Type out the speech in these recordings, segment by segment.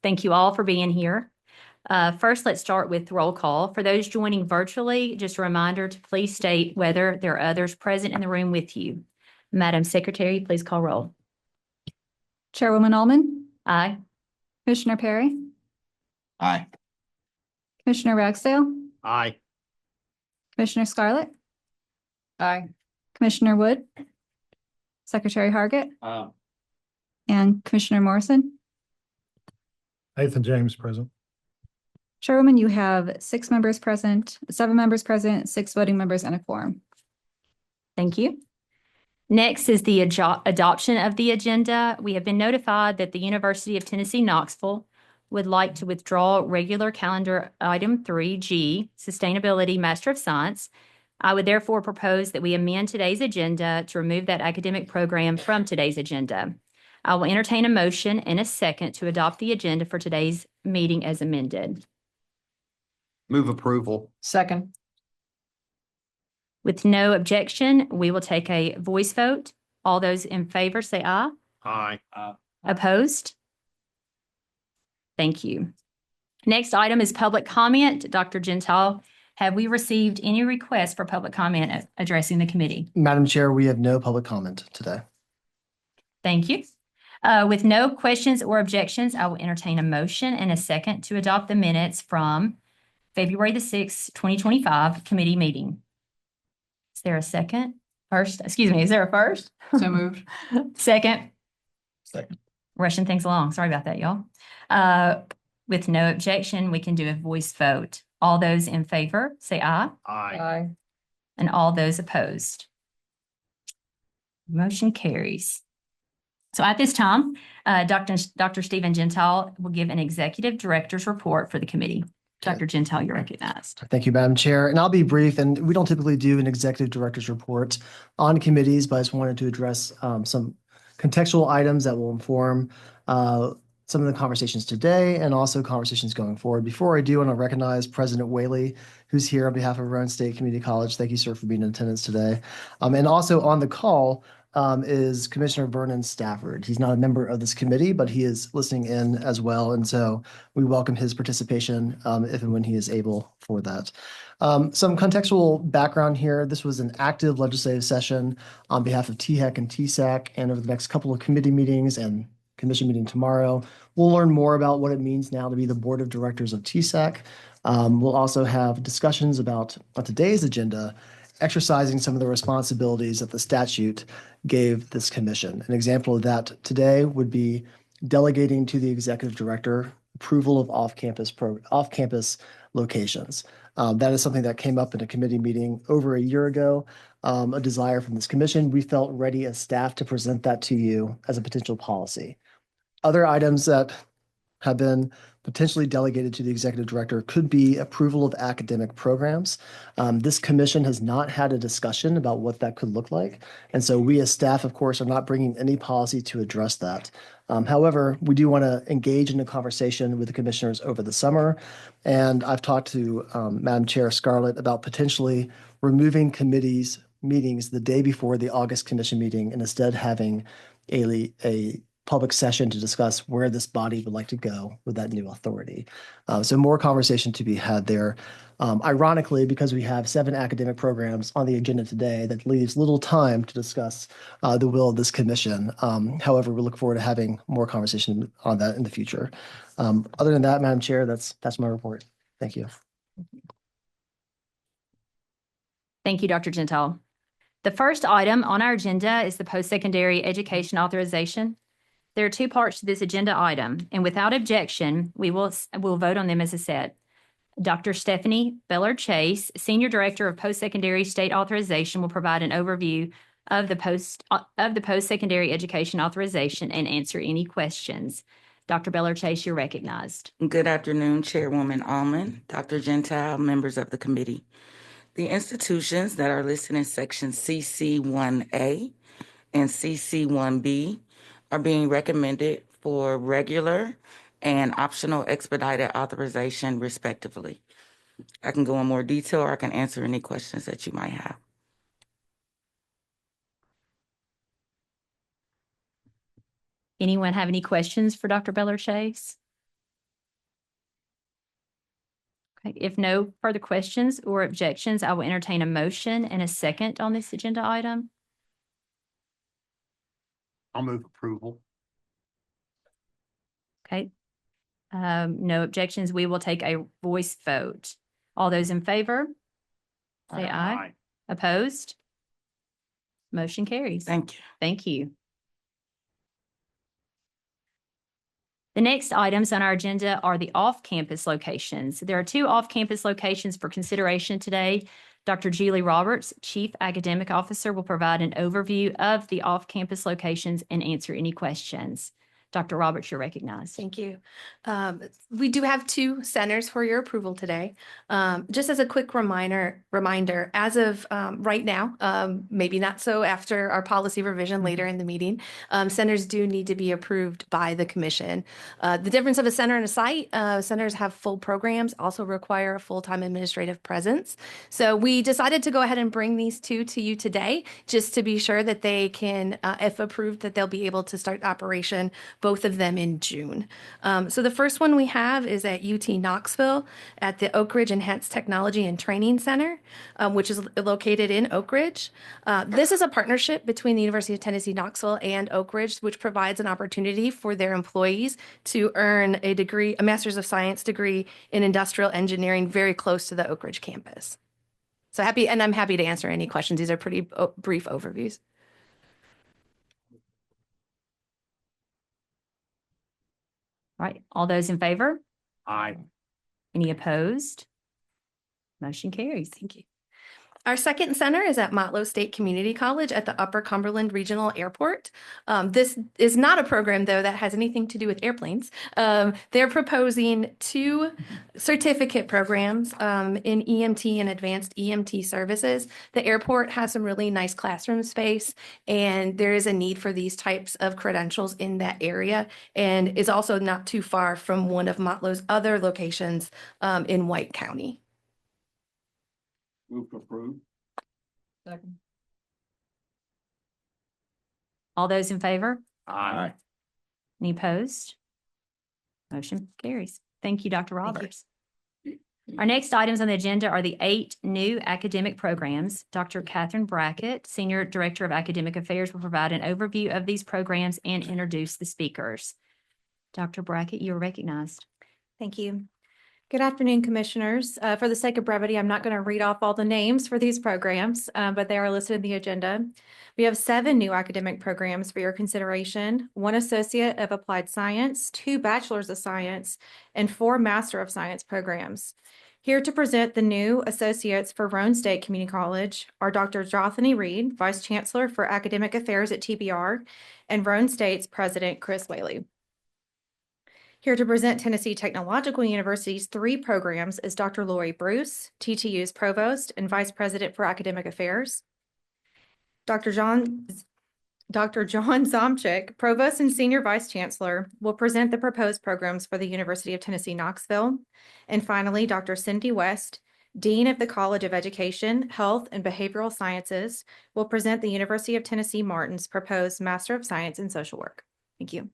Thank you all for being here. First, let's start with roll call. For those joining virtually, just a reminder to please state whether there are others present in the room with you. Madam Secretary, please call roll. Chairwoman Allman, Aye. Commissioner Perry, Aye. Commissioner Ragsdale, Aye. Commissioner Scarlett, Aye. Commissioner Wood, Secretary Hargett, Aye. and Commissioner Morrison. Nathan James, present. Chairwoman, you have 6 members present, 7 members present, 6 voting members, and a quorum. Thank you. Next is the adoption of the agenda. We have been notified that the University of Tennessee Knoxville would like to withdraw regular calendar item 3G, Sustainability Master of Science. I would therefore propose that we amend today's agenda to remove that academic program from today's agenda. I will entertain a motion and a second to adopt the agenda for today's meeting as amended. Move approval. Second. With no objection, we will take a voice vote. All those in favor say aye. Aye. Opposed? Thank you. Next item is public comment. Dr. Gentile, have we received any requests for public comment addressing the committee? Madam Chair, we have no public comment today. Thank you. With no questions or objections, I will entertain a motion and a second to adopt the minutes from February the 6th, 2025 committee meeting. Is there a second? Is there a first? So moved. Second? Second. Rushing things along. Sorry about that, y'all. With no objection, we can do a voice vote. All those in favor, say aye. Aye. Aye. And all those opposed. Motion carries. So at this time, Dr. Stephen Gentile will give an executive director's report for the committee. Dr. Gentile, you're recognized. Thank you, Madam Chair. And I'll be brief, and we don't typically do an executive director's report on committees, but I just wanted to address some contextual items that will inform some of the conversations today and also conversations going forward. Before I do, I want to recognize President Whaley, who's here on behalf of Rowan State Community College. Thank you, sir, for being in attendance today. And also on the call is Commissioner Vernon Stafford. He's not a member of this committee, but he is listening in as well. And so we welcome his participation if and when he is able for that. Some contextual background here. This was an active legislative session on behalf of THEC and TSAC, and over the next couple of committee meetings and commission meeting tomorrow, we'll learn more about what it means now to be the board of directors of TSAC. We'll also have discussions about on today's agenda, exercising some of the responsibilities that the statute gave this commission. An example of that today would be delegating to the executive director approval of off-campus locations. That is something that came up in a committee meeting over a year ago, a desire from this commission. We felt ready as staff to present that to you as a potential policy. Other items that have been potentially delegated to the executive director could be approval of academic programs. This commission has not had a discussion about what that could look like. And so we as staff, of course, are not bringing any policy to address that. However, we do want to engage in a conversation with the commissioners over the summer. And I've talked to Madam Chair Scarlett about potentially removing committees meetings the day before the August commission meeting and instead having a public session to discuss where this body would like to go with that new authority. So more conversation to be had there. Ironically, because we have 7 academic programs on the agenda today, that leaves little time to discuss the will of this commission. However, we look forward to having more conversation on that in the future. Other than that, Madam Chair, that's my report. Thank you. Thank you, Dr. Gentile. The first item on our agenda is the post-secondary education authorization. There are 2 parts to this agenda item, and without objection, we'll vote on them as a set. Dr. Stephanie Beller-Chase, Senior Director of Post-Secondary State Authorization, will provide an overview of the post-secondary education authorization and answer any questions. Dr. Beller-Chase, you're recognized. Good afternoon, Chairwoman Allman, Dr. Gentile, members of the committee. The institutions that are listed in section CC1A and CC1B are being recommended for regular and optional expedited authorization, respectively. I can go in more detail or I can answer any questions that you might have. Anyone have any questions for Dr. Beller-Chase? Okay, if no further questions or objections, I will entertain a motion and a second on this agenda item. I'll move approval. Okay. No objections. We will take a voice vote. All those in favor? Say aye. Opposed? Motion carries. Thank you. Thank you. The next items on our agenda are the off-campus locations. There are 2 off-campus locations for consideration today. Dr. Julie Roberts, Chief Academic Officer, will provide an overview of the off-campus locations and answer any questions. Dr. Roberts, you're recognized. Thank you. We do have 2 centers for your approval today. Just as a quick reminder, as of right now, maybe not so after our policy revision later in the meeting, centers do need to be approved by the commission. The difference of a center and a site, centers have full programs, also require a full-time administrative presence. So we decided to go ahead and bring these 2 to you today, just to be sure that they can, if approved, that they'll be able to start operation, both of them in June. So the first one we have is at UT Knoxville at the Oak Ridge Enhanced Technology and Training Center, which is located in Oak Ridge. This is a partnership between the University of Tennessee Knoxville and Oak Ridge, which provides an opportunity for their employees to earn a degree, a Master's of Science degree in industrial engineering, very close to the Oak Ridge campus. So I'm happy to answer any questions. These are pretty brief overviews. All right, all those in favor? Aye. Any opposed? Motion carries. Thank you. Our second center is at Motlow State Community College at the Upper Cumberland Regional Airport. This is not a program, though, that has anything to do with airplanes. They're proposing 2 certificate programs in EMT and advanced EMT services. The airport has some really nice classroom space, and there is a need for these types of credentials in that area, and is also not too far from one of Motlow's other locations in White County. Move to approve. Second. All those in favor? Aye. Any opposed? Motion carries. Thank you, Dr. Thank you. Roberts. Our next items on the agenda are the 8 new academic programs. Dr. Catherine Brackett, Senior Director of Academic Affairs, will provide an overview of these programs and introduce the speakers. Dr. Brackett, you are recognized. Thank you. Good afternoon, Commissioners. For the sake of brevity, I'm not going to read off all the names for these programs, but they are listed in the agenda. We have 7 new academic programs for your consideration, 1 Associate of Applied Science, 2 Bachelors of Science, and 4 Master of Science programs. Here to present the new associates for Roane State Community College are Dr. Jothany Reed, Vice Chancellor for Academic Affairs at TBR, and Roane State's President, Chris Whaley. Here to present Tennessee Technological University's 3 programs is Dr. Lori Bruce, TTU's Provost and Vice President for Academic Affairs. Dr. John Zomchik, Provost and Senior Vice Chancellor, will present the proposed programs for the University of Tennessee Knoxville. And finally, Dr. Cindy West, Dean of the College of Education, Health, and Behavioral Sciences, will present the University of Tennessee Martin's proposed Master of Science in Social Work. Thank you.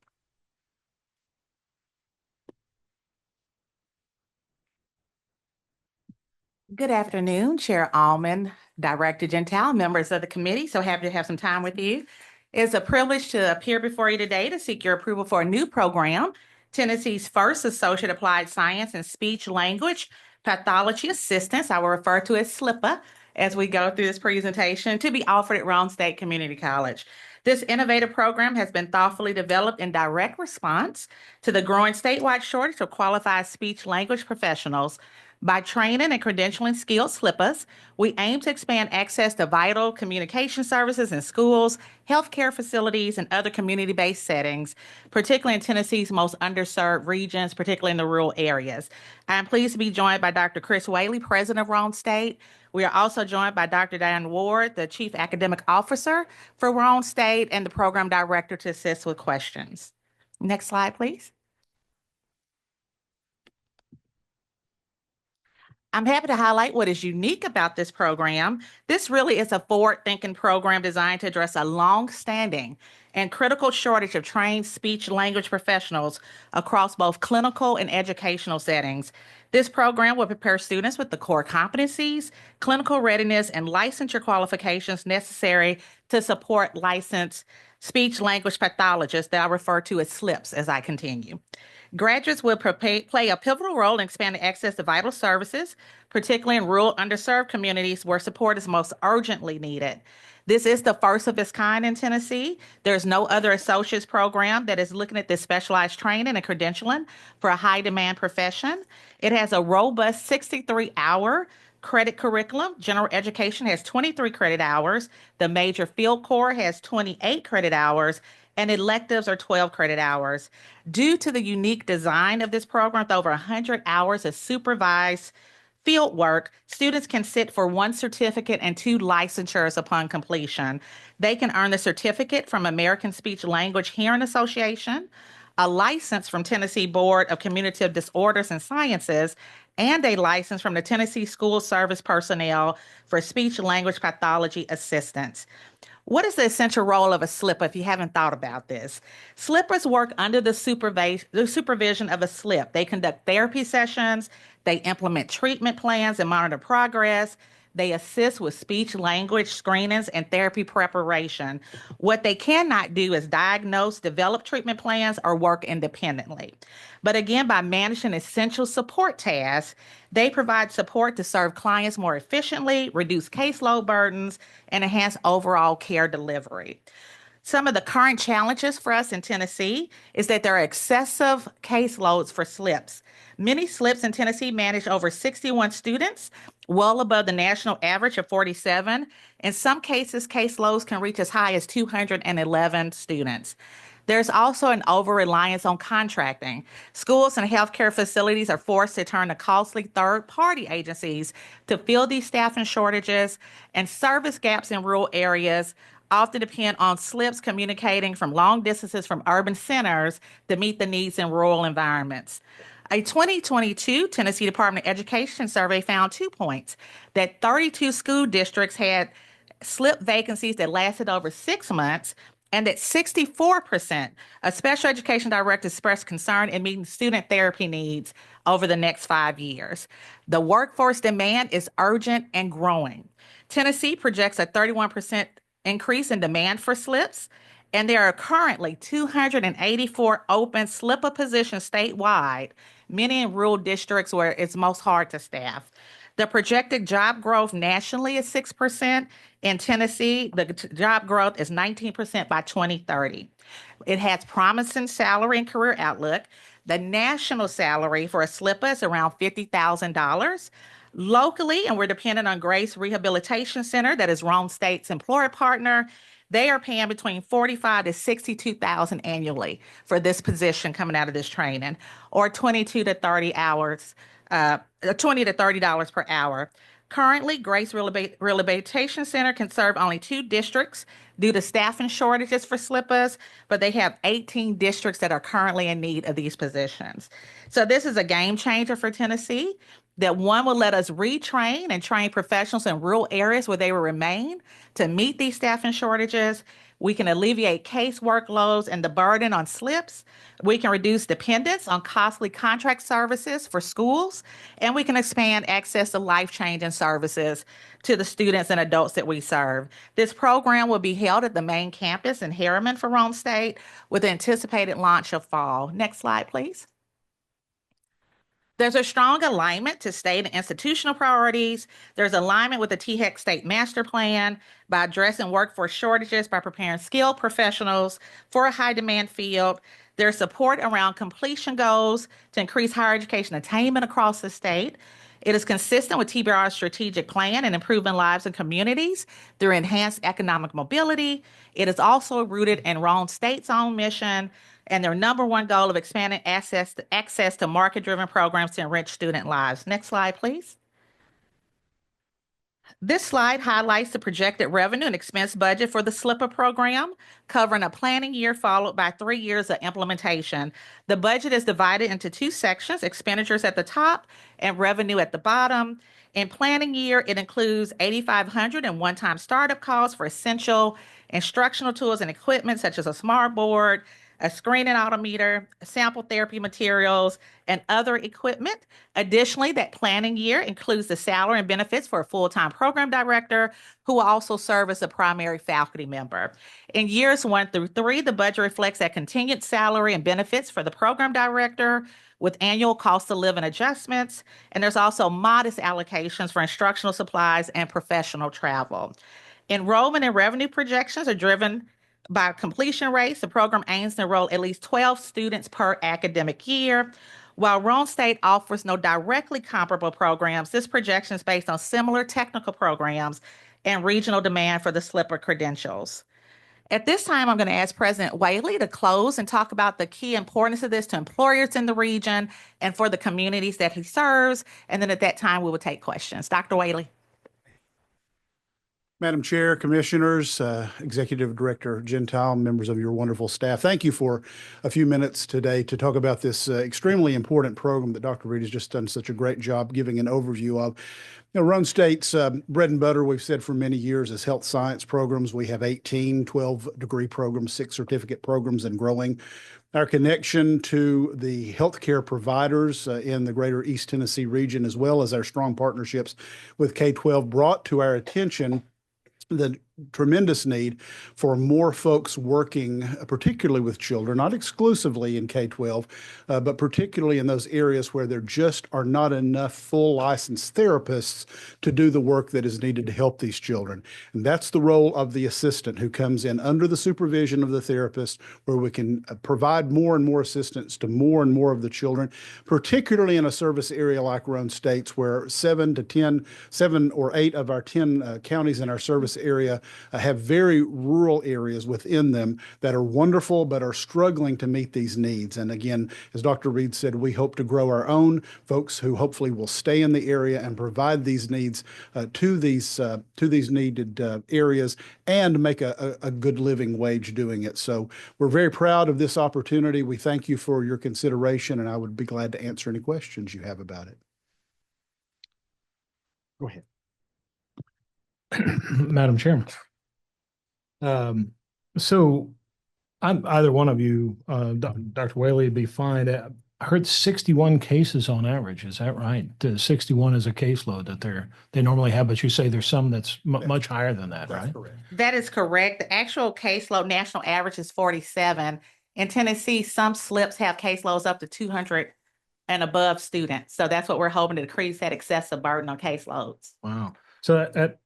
Good afternoon, Chair Almond, Director Gentile, members of the committee. So happy to have some time with you. It's a privilege to appear before you today to seek your approval for a new program, Tennessee's first Associate Applied Science and Speech Language Pathology Assistance, I will refer to as SLPA, as we go through this presentation, to be offered at Roane State Community College. This innovative program has been thoughtfully developed in direct response to the growing statewide shortage of qualified speech language professionals. By training and credentialing skilled SLPAs, we aim to expand access to vital communication services in schools, healthcare facilities, and other community-based settings, particularly in Tennessee's most underserved regions, particularly in the rural areas. I'm pleased to be joined by Dr. Chris Whaley, President of Roane State. We are also joined by Dr. Diane Ward, the Chief Academic Officer for Roane State and the Program Director to assist with questions. Next slide, please. I'm happy to highlight what is unique about this program. This really is a forward-thinking program designed to address a long-standing and critical shortage of trained speech language professionals across both clinical and educational settings. This program will prepare students with the core competencies, clinical readiness, and licensure qualifications necessary to support licensed speech language pathologists that I refer to as SLPs as I continue. Graduates will play a pivotal role in expanding access to vital services, particularly in rural underserved communities where support is most urgently needed. This is the first of its kind in Tennessee. There's no other associate's program that is looking at this specialized training and credentialing for a high demand profession. It has a robust 63-hour credit curriculum. General education has 23 credit hours. The major field corps has 28 credit hours, and electives are 12 credit hours. Due to the unique design of this program, with over 100 hours of supervised field work, students can sit for 1 certificate and 2 licensures upon completion. They can earn the certificate from American Speech Language Hearing Association, a license from Tennessee Board of Communicative Disorders and Sciences, and a license from the Tennessee School Service Personnel for Speech Language Pathology Assistants. What is the essential role of a SLPA if you haven't thought about this? SLPers work under the supervision of a SLP. They conduct therapy sessions, they implement treatment plans and monitor progress. They assist with speech language screenings and therapy preparation. What they cannot do is diagnose, develop treatment plans, or work independently. But again, by managing essential support tasks, they provide support to serve clients more efficiently, reduce caseload burdens, and enhance overall care delivery. Some of the current challenges for us in Tennessee is that there are excessive caseloads for SLPs. Many SLPs in Tennessee manage over 61 students, well above the national average of 47. In some cases, caseloads can reach as high as 211 students. There's also an over-reliance on contracting. Schools and healthcare facilities are forced to turn to costly third-party agencies to fill these staffing shortages, and service gaps in rural areas often depend on SLPs communicating from long distances from urban centers to meet the needs in rural environments. A 2022 Tennessee Department of Education survey found 2 points, that 32 school districts had SLP vacancies that lasted over 6 months, and that 64% of special education directors expressed concern in meeting student therapy needs over the next 5 years. The workforce demand is urgent and growing. Tennessee projects a 31% increase in demand for SLPs, and there are currently 284 open SLPA positions statewide, many in rural districts where it's most hard to staff. The projected job growth nationally is 6%. In Tennessee, the job growth is 19% by 2030. It has promising salary and career outlook. The national salary for a SLPA is around $50,000. Locally, and we're dependent on Grace Rehabilitation Center, that is Rome State's employer partner, they are paying between $45,000 to $62,000 annually for this position coming out of this training, or $20 to $30 per hour. Currently, Grace Rehabilitation Center can serve only 2 districts due to staffing shortages for SLPAs, but they have 18 districts that are currently in need of these positions. So this is a game changer for Tennessee, that one will let us retrain and train professionals in rural areas where they will remain to meet these staffing shortages. We can alleviate case workloads and the burden on SLPs. We can reduce dependence on costly contract services for schools, and we can expand access to life-changing services to the students and adults that we serve. This program will be held at the main campus in Harriman for Rome State with anticipated launch of fall. Next slide, please. There's a strong alignment to state and institutional priorities. There's alignment with the THEC State Master Plan by addressing workforce shortages, by preparing skilled professionals for a high-demand field. There's support around completion goals to increase higher education attainment across the state. It is consistent with TBR's strategic plan and improving lives and communities through enhanced economic mobility. It is also rooted in Rome State's own mission and their number one goal of expanding access to market-driven programs to enrich student lives. Next slide, please. This slide highlights the projected revenue and expense budget for the SLIPA program, covering a planning year followed by 3 years of implementation. The budget is divided into 2 sections, expenditures at the top and revenue at the bottom. In planning year, it includes $8,500 in one-time startup costs for essential instructional tools and equipment such as a smart board, a screening altimeter, sample therapy materials, and other equipment. Additionally, that planning year includes the salary and benefits for a full-time program director who will also serve as a primary faculty member. In years 1 through 3, the budget reflects that continued salary and benefits for the program director with annual cost of living adjustments. And there's also modest allocations for instructional supplies and professional travel. Enrollment and revenue projections are driven by completion rates. The program aims to enroll at least 12 students per academic year. While Roane State offers no directly comparable programs, this projection is based on similar technical programs and regional demand for the SLIPA credentials. At this time, I'm going to ask President Whaley to close and talk about the key importance of this to employers in the region and for the communities that he serves. And then at that time, we will take questions. Dr. Whaley. Madam Chair, Commissioners, Executive Director Gentile, members of your wonderful staff, thank you for a few minutes today to talk about this extremely important program that Dr. Reed has just done such a great job giving an overview of. Roane State's bread and butter, we've said for many years, is health science programs. We have 18 12-degree programs, 6 certificate programs, and growing. Our connection to the healthcare providers in the greater East Tennessee region, as well as our strong partnerships with K-12, brought to our attention the tremendous need for more folks working, particularly with children, not exclusively in K-12, but particularly in those areas where there just are not enough full licensed therapists to do the work that is needed to help these children. And that's the role of the assistant who comes in under the supervision of the therapist, where we can provide more and more assistance to more and more of the children, particularly in a service area like Roane State's, where 7 or 8 of our 10 counties in our service area have very rural areas within them that are wonderful but are struggling to meet these needs. And again, as Dr. Reed said, we hope to grow our own folks who hopefully will stay in the area and provide these needs to these needed areas and make a good living wage doing it. So we're very proud of this opportunity. We thank you for your consideration, and I would be glad to answer any questions you have about it. Go ahead. Madam Chairman. So I'm either one of you, Dr. Whaley would be fine. I heard 61 cases on average. Is that right? 61 is a caseload that they normally have, but you say there's some that's much higher than that, right? Correct. That is correct. The actual caseload national average is 47. In Tennessee, some SLIPs have caseloads up to 200 and above students. So that's what we're hoping to decrease that excessive burden on caseloads. Wow. So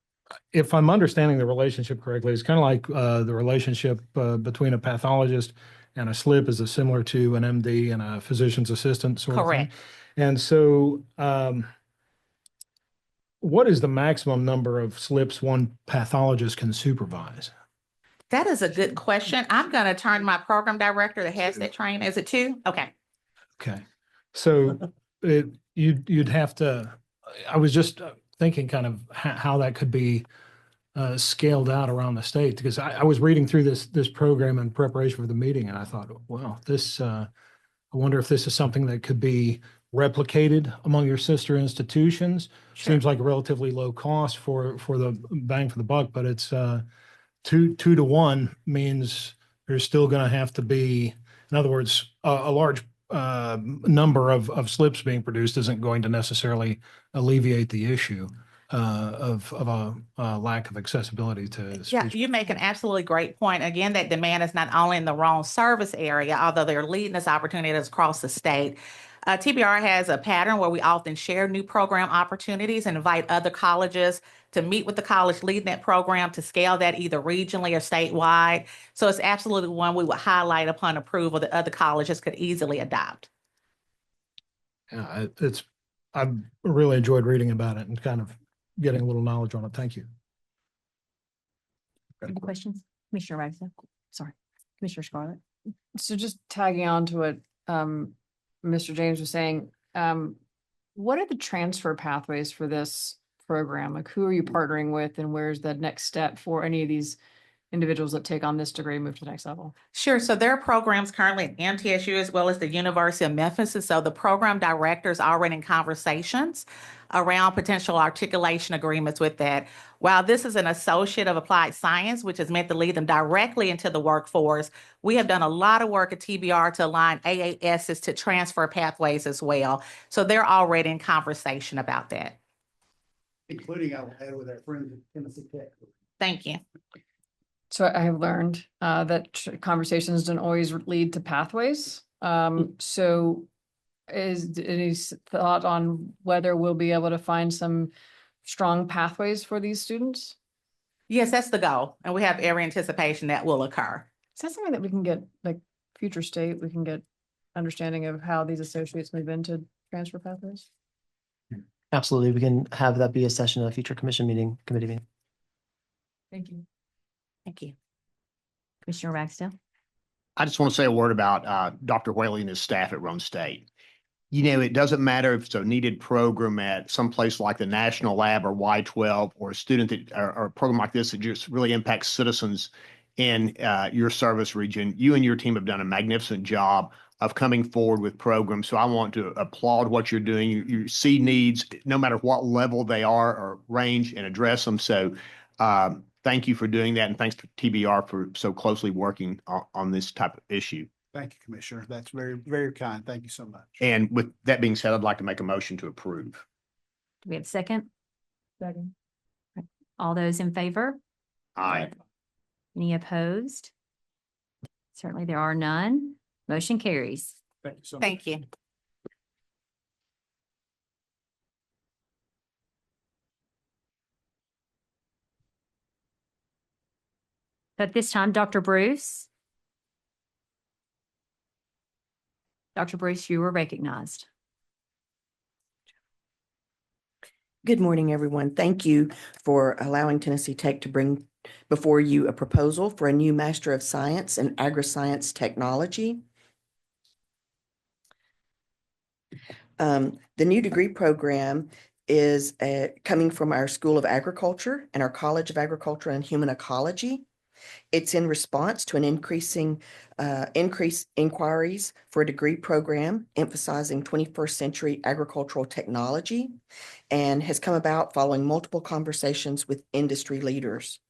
if I'm understanding the relationship correctly, it's kind of like the relationship between a pathologist and a SLIP is similar to an MD and a physician's assistant sort of thing. Correct. And so what is the maximum number of SLIPs one pathologist can supervise? That is a good question. I'm going to turn to my program director that has that training. Is it 2? Okay. Okay. So you'd have to, I was just thinking kind of how that could be scaled out around the state, because I was reading through this program in preparation for the meeting, and I thought, well, I wonder if this is something that could be replicated among your sister institutions. Sure. Seems like a relatively low cost for the bang for the buck, but it's 2 to 1 means there's still going to have to be, in other words, a large number of SLIPs being produced isn't going to necessarily alleviate the issue of a lack of accessibility to Yeah, speech. you make an absolutely great point. Again, that demand is not only in the Roane service area, although they're leading this opportunity that's across the state. TBR has a pattern where we often share new program opportunities and invite other colleges to meet with the college leading that program to scale that either regionally or statewide. So it's absolutely one we would highlight upon approval that other colleges could easily adopt. Yeah, I've really enjoyed reading about it and kind of getting a little knowledge on it. Thank you. Any questions? Commissioner Wagstaff? Sorry, Commissioner Scarlett. So just tagging on to what Mr. James was saying, what are the transfer pathways for this program? Like, who are you partnering with and where's the next step for any of these individuals that take on this degree and move to the next level? Sure. So there are programs currently at MTSU as well as the University of Memphis. And so the program directors are already in conversations around potential articulation agreements with that. While this is an associate of applied science, which is meant to lead them directly into the workforce, we have done a lot of work at TBR to align AASs to transfer pathways as well. So they're already in conversation about that. Including, I will add, with our friends at Tennessee Tech. Thank you. So I have learned that conversations don't always lead to pathways. So is any thought on whether we'll be able to find some strong pathways for these students? Yes, that's the goal. And we have every anticipation that will occur. Is that something that we can get, like future state, we can get understanding of how these associates move into transfer pathways? Absolutely. We can have that be a session of a future committee meeting. Thank you. Thank you. Commissioner Ragsdale. I just want to say a word about Dr. Whaley and his staff at Roane State. You know, it doesn't matter if it's a needed program at some place like the National Lab or Y12, or a student that, or a program like this that just really impacts citizens in your service region. You and your team have done a magnificent job of coming forward with programs. So I want to applaud what you're doing. You see needs, no matter what level they are or range, and address them. So thank you for doing that. And thanks to TBR for so closely working on this type of issue. Thank you, Commissioner. That's very, very kind. Thank you so much. And with that being said, I'd like to make a motion to approve. Do we have a second? Second. All those in favor? Aye. Any opposed? Certainly there are none. Motion carries. Thank you so much. Thank you. At this time, Dr. Bruce. Dr. Bruce, you were recognized. Good morning, everyone. Thank you for allowing Tennessee Tech to bring before you a proposal for a new Master of Science in Agri-Science Technology. The new degree program is coming from our School of Agriculture and our College of Agriculture and Human Ecology. It's in response to an increased inquiries for a degree program emphasizing 21st century agricultural technology, and has come about following multiple conversations with industry leaders.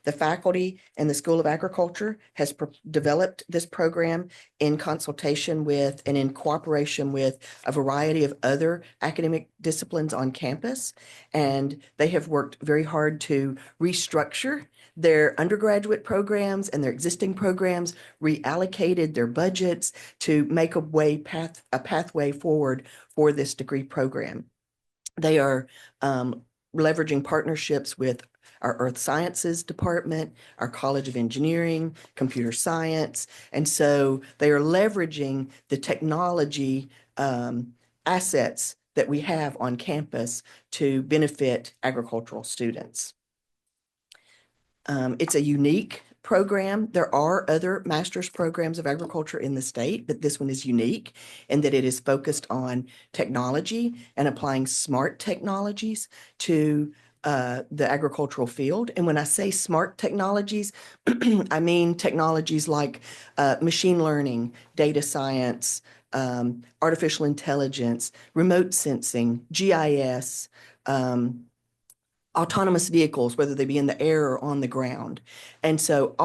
The faculty and the School of Agriculture has developed this program in consultation with and in cooperation with a variety of other academic disciplines on campus. And they have worked very hard to restructure their undergraduate programs and their existing programs, reallocated their budgets to make a pathway forward for this degree program. They are leveraging partnerships with our Earth Sciences Department, our College of Engineering, Computer Science. And so they are leveraging the technology assets that we have on campus to benefit agricultural students. It's a unique program. There are other master's programs of agriculture in the state, but this one is unique in that it is focused on technology and applying smart technologies to the agricultural field. And when I say smart technologies, I mean technologies like machine learning, data science, artificial intelligence, remote sensing, GIS, autonomous vehicles, whether they be in the air or on the ground. And so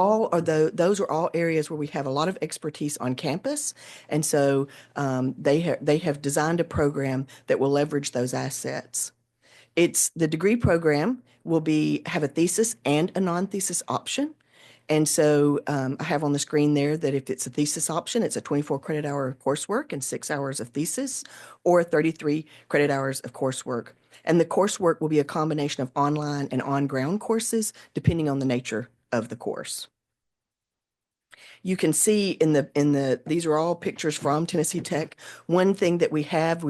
those are all areas where we have a lot of expertise on campus. And so they have designed a program that will leverage those assets. The degree program will have a thesis and a non-thesis option. And so I have on the screen there that if it's a thesis option, it's a 24 credit hour coursework and 6 hours of thesis, or 33 credit hours of coursework. And the coursework will be a combination of online and on-ground courses, depending on the nature of the course. You can see these are all pictures from Tennessee Tech. One thing that we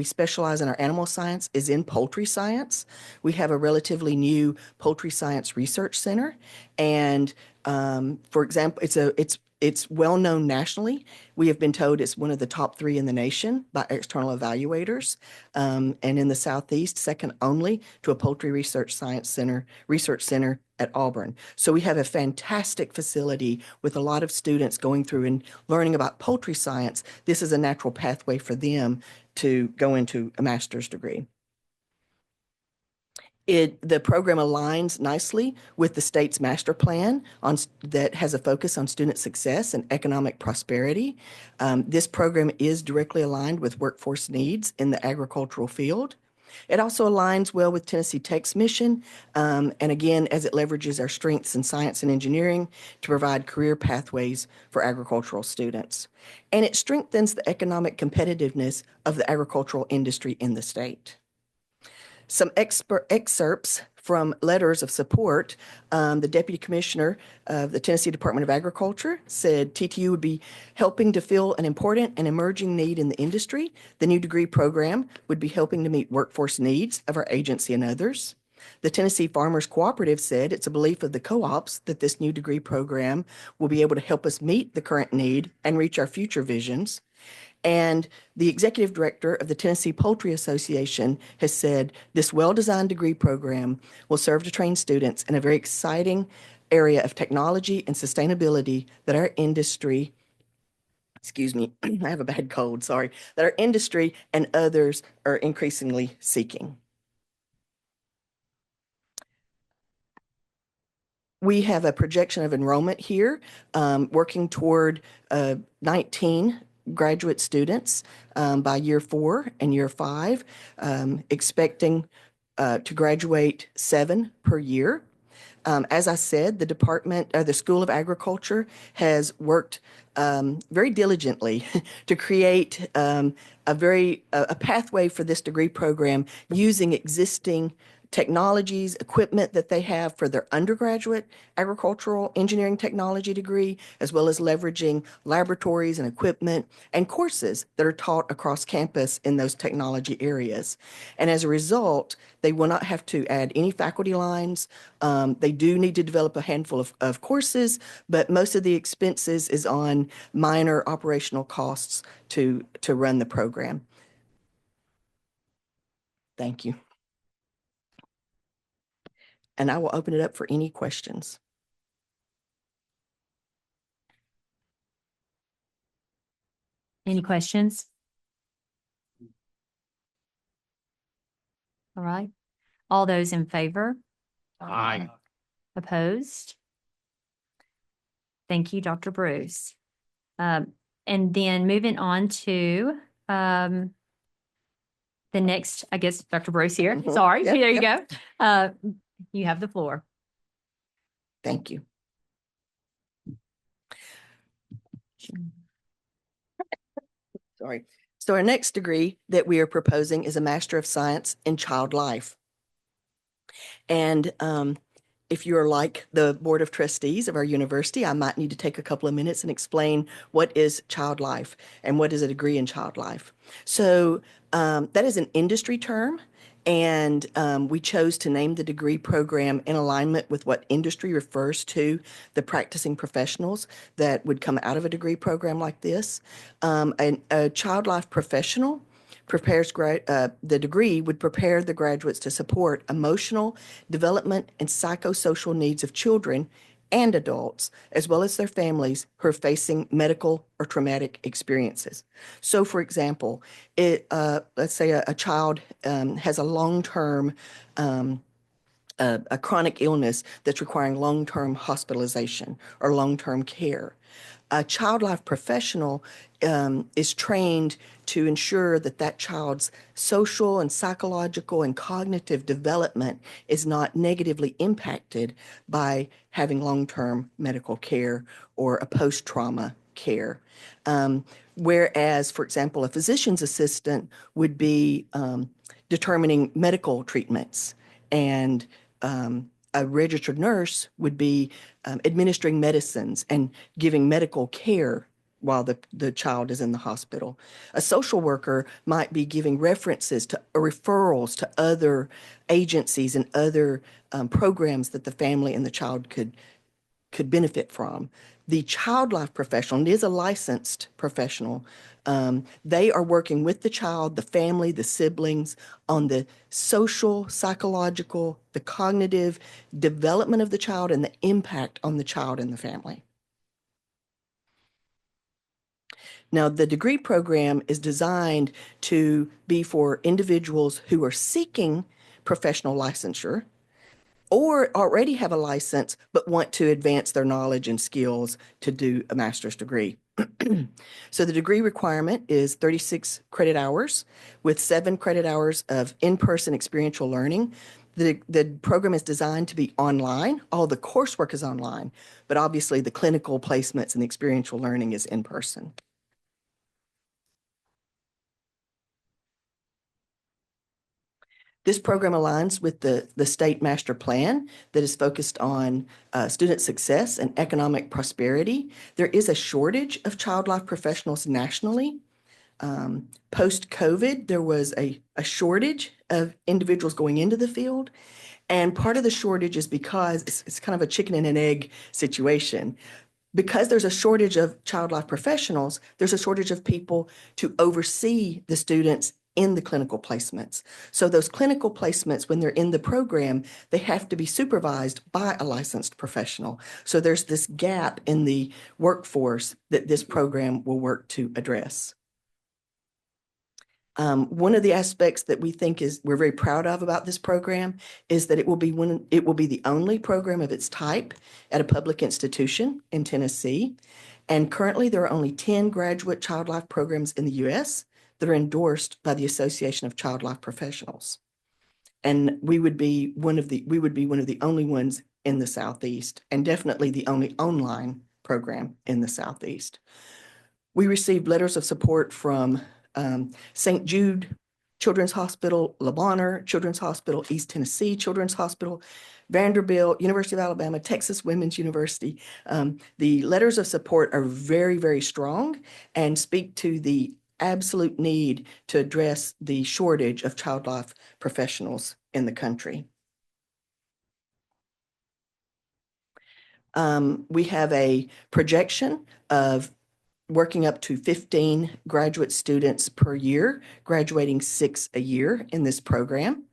specialize in our animal science is in poultry science. We have a relatively new poultry science research center. And for example, it's It's well known nationally. We have been told it's one of the top 3 in the nation by external evaluators. And in the Southeast, second only to a poultry research center at Auburn. So we have a fantastic facility with a lot of students going through and learning about poultry science. This is a natural pathway for them to go into a master's degree. The program aligns nicely with the state's master plan that has a focus on student success and economic prosperity. This program is directly aligned with workforce needs in the agricultural field. It also aligns well with Tennessee Tech's mission, and again, as it leverages our strengths in science and engineering to provide career pathways for agricultural students. And it strengthens the economic competitiveness of the agricultural industry in the state. Some excerpts from letters of support. The Deputy Commissioner of the Tennessee Department of Agriculture said TTU would be helping to fill an important and emerging need in the industry. The new degree program would be helping to meet workforce needs of our agency and others. The Tennessee Farmers Cooperative said it's a belief of the co-ops that this new degree program will be able to help us meet the current need and reach our future visions. And the executive director of the Tennessee Poultry Association has said this well-designed degree program will serve to train students in a very exciting area of technology and sustainability that our industry, I have a bad cold, sorry, that our industry and others are increasingly seeking. We have a projection of enrollment here, working toward 19 graduate students by year 4 and year 5, expecting to graduate 7 per year. As I said, the School of Agriculture has worked very diligently to create a pathway for this degree program using existing technologies, equipment that they have for their undergraduate agricultural engineering technology degree, as well as leveraging laboratories and equipment and courses that are taught across campus in those technology areas. And as a result, they will not have to add any faculty lines. They do need to develop a handful of courses, but most of the expenses is on minor operational costs to run the program. Thank you. And I will open it up for any questions. Any questions? All right. All those in favor? Aye. Opposed? Thank you, Dr. Bruce. And then moving on to the next, I guess, Dr. Bruce here. Mhm. Sorry, Yep, there you yep. go. You have the floor. Thank you. Sorry. So our next degree that we are proposing is a Master of Science in Child Life. And if you're like the Board of Trustees of our university, I might need to take a couple of minutes and explain what is child life and what is a degree in child life. So that is an industry term. And we chose to name the degree program in alignment with what industry refers to the practicing professionals that would come out of a degree program like this. A child life professional prepares the degree would prepare the graduates to support emotional development and psychosocial needs of children and adults, as well as their families who are facing medical or traumatic experiences. So, for example, let's say a child has a long-term, a chronic illness that's requiring long-term hospitalization or long-term care. A child life professional is trained to ensure that that child's social and psychological and cognitive development is not negatively impacted by having long-term medical care or a post-trauma care. Whereas, for example, a physician's assistant would be determining medical treatments, and a registered nurse would be administering medicines and giving medical care while the child is in the hospital. A social worker might be giving references to referrals to other agencies and other programs that the family and the child could benefit from. The child life professional, and is a licensed professional, they are working with the child, the family, the siblings on the social, psychological, the cognitive development of the child and the impact on the child and the family. Now, the degree program is designed to be for individuals who are seeking professional licensure or already have a license but want to advance their knowledge and skills to do a master's degree. So the degree requirement is 36 credit hours with 7 credit hours of in-person experiential learning. The program is designed to be online. All the coursework is online, but obviously the clinical placements and the experiential learning is in person. This program aligns with the state master plan that is focused on student success and economic prosperity. There is a shortage of child life professionals nationally. Post-COVID, there was a shortage of individuals going into the field. And part of the shortage is because it's kind of a chicken and an egg situation. Because there's a shortage of child life professionals, there's a shortage of people to oversee the students in the clinical placements. So those clinical placements, when they're in the program, they have to be supervised by a licensed professional. So there's this gap in the workforce that this program will work to address. One of the aspects that we think we're very proud of about this program is that it will be the only program of its type at a public institution in Tennessee. And currently there are only 10 graduate child life programs in the U.S. that are endorsed by the Association of Child Life Professionals. And we would be one of the only ones in the Southeast, and definitely the only online program in the Southeast. We received letters of support from St. Jude Children's Hospital, Le Bonheur Children's Hospital, East Tennessee Children's Hospital, Vanderbilt, University of Alabama, Texas Women's University. The letters of support are very, very strong and speak to the absolute need to address the shortage of child life professionals in the country. We have a projection of working up to 15 graduate students per year, graduating 6 a year in this program.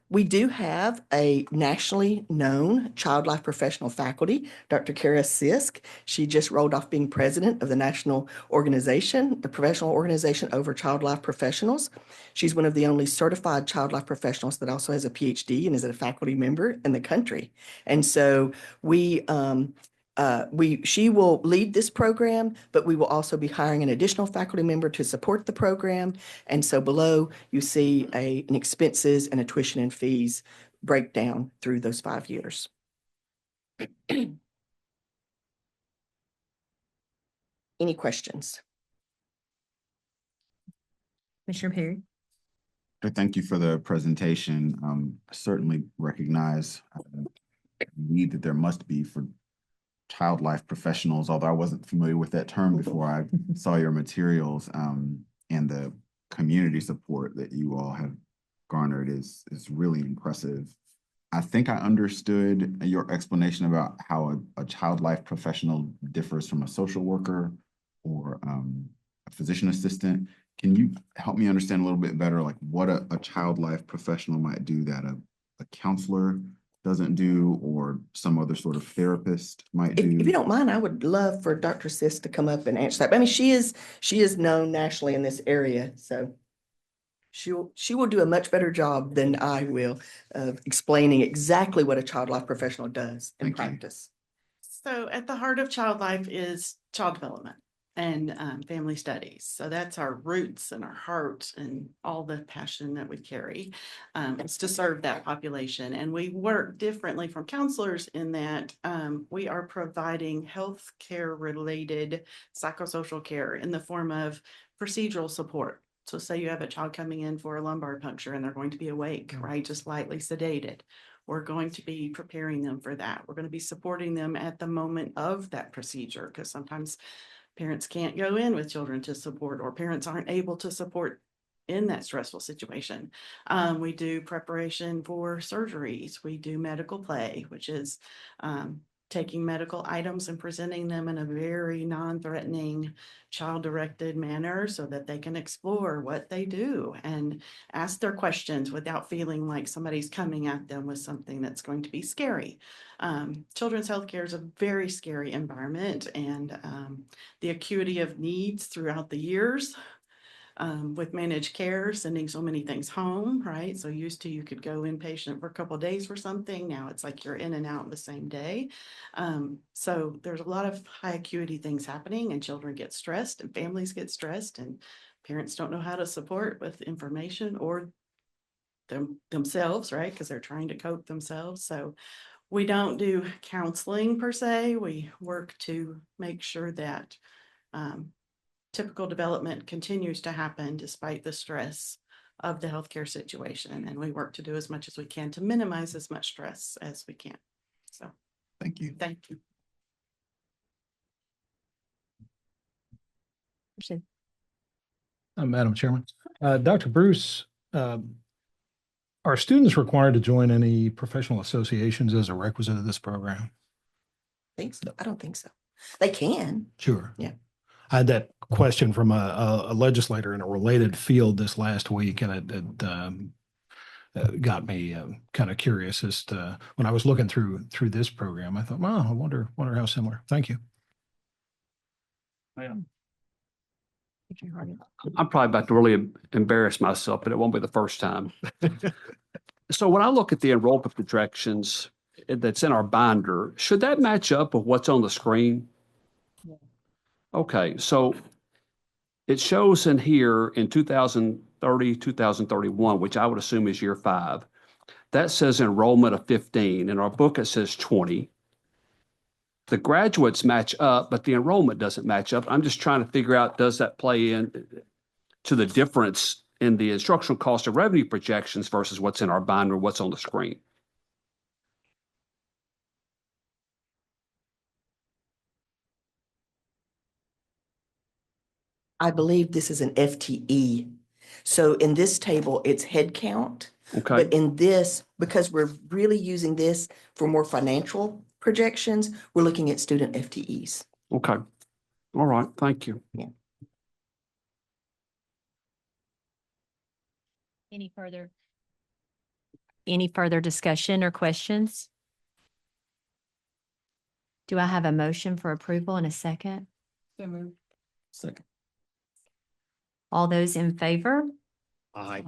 We do have a nationally known child life professional faculty, Dr. Kara Sisk. She just rolled off being president of the national organization, the professional organization over child life professionals. She's one of the only certified child life professionals that also has a PhD and is a faculty member in the country. And so she will lead this program, but we will also be hiring an additional faculty member to support the program. And so below you see an expenses and a tuition and fees breakdown through those 5 years. Any questions? Commissioner Perry. Thank you for the presentation. I certainly recognize the need that there must be for child life professionals, although I wasn't familiar with that term before I saw your materials, and the community support that you all have garnered is really impressive. I think I understood your explanation about how a child life professional differs from a social worker or a physician assistant. Can you help me understand a little bit better, like what a child life professional might do that a counselor doesn't do, or some other sort of therapist might do? If you don't mind, I would love for Dr. Sisk to come up and answer that. I mean, she is known nationally in this area, so she will do a much better job than I will of explaining exactly what a child life professional does in practice. So at the heart of child life is child development and family studies. So that's our roots and our heart and all the passion that we carry. It's to serve that population. And we work differently from counselors in that we are providing health care related psychosocial care in the form of procedural support. So say you have a child coming in for a lumbar puncture and they're going to be awake, right? Just lightly sedated. We're going to be preparing them for that. We're going to be supporting them at the moment of that procedure, because sometimes parents can't go in with children to support, or parents aren't able to support in that stressful situation. We do preparation for surgeries. We do medical play, which is taking medical items and presenting them in a very non-threatening, child-directed manner so that they can explore what they do and ask their questions without feeling like somebody's coming at them with something that's going to be scary. Children's healthcare is a very scary environment, and the acuity of needs throughout the years with managed care, sending so many things home, right? So used to you could go inpatient for a couple of days for something. Now it's like you're in and out the same day. So there's a lot of high acuity things happening, and children get stressed and families get stressed, and parents don't know how to support with information or themselves, right? Because they're trying to cope themselves. So we don't do counseling per se. We work to make sure that typical development continues to happen despite the stress of the healthcare situation. And we work to do as much as we can to minimize as much stress as we can. So Thank you. thank you. Madam Chairman, Dr. Bruce, are students required to join any professional associations as a requisite of this program? Think so? I don't think so. They can. Sure. Yeah. I had that question from a legislator in a related field this last week, and it got me kind of curious as to when I was looking through this program. I thought, wow, I wonder how similar. Thank you. I'm probably about to really embarrass myself, but it won't be the first time. So when I look at the enrollment projections that's in our binder, should that match up with what's on the screen? Okay, so it shows in here in 2030, 2031, which I would assume is year 5. That says enrollment of 15. In our book, it says 20. The graduates match up, but the enrollment doesn't match up. I'm just trying to figure out, does that play in to the difference in the instructional cost of revenue projections versus what's in our binder, what's on the screen? I believe this is an FTE. So in this table, it's head count. Okay. But in this, because we're really using this for more financial projections, we're looking at student FTEs. Okay. All right. Thank you. Yeah. Any further discussion or questions? Do I have a motion for approval in a second? Second. All those in favor? Aye.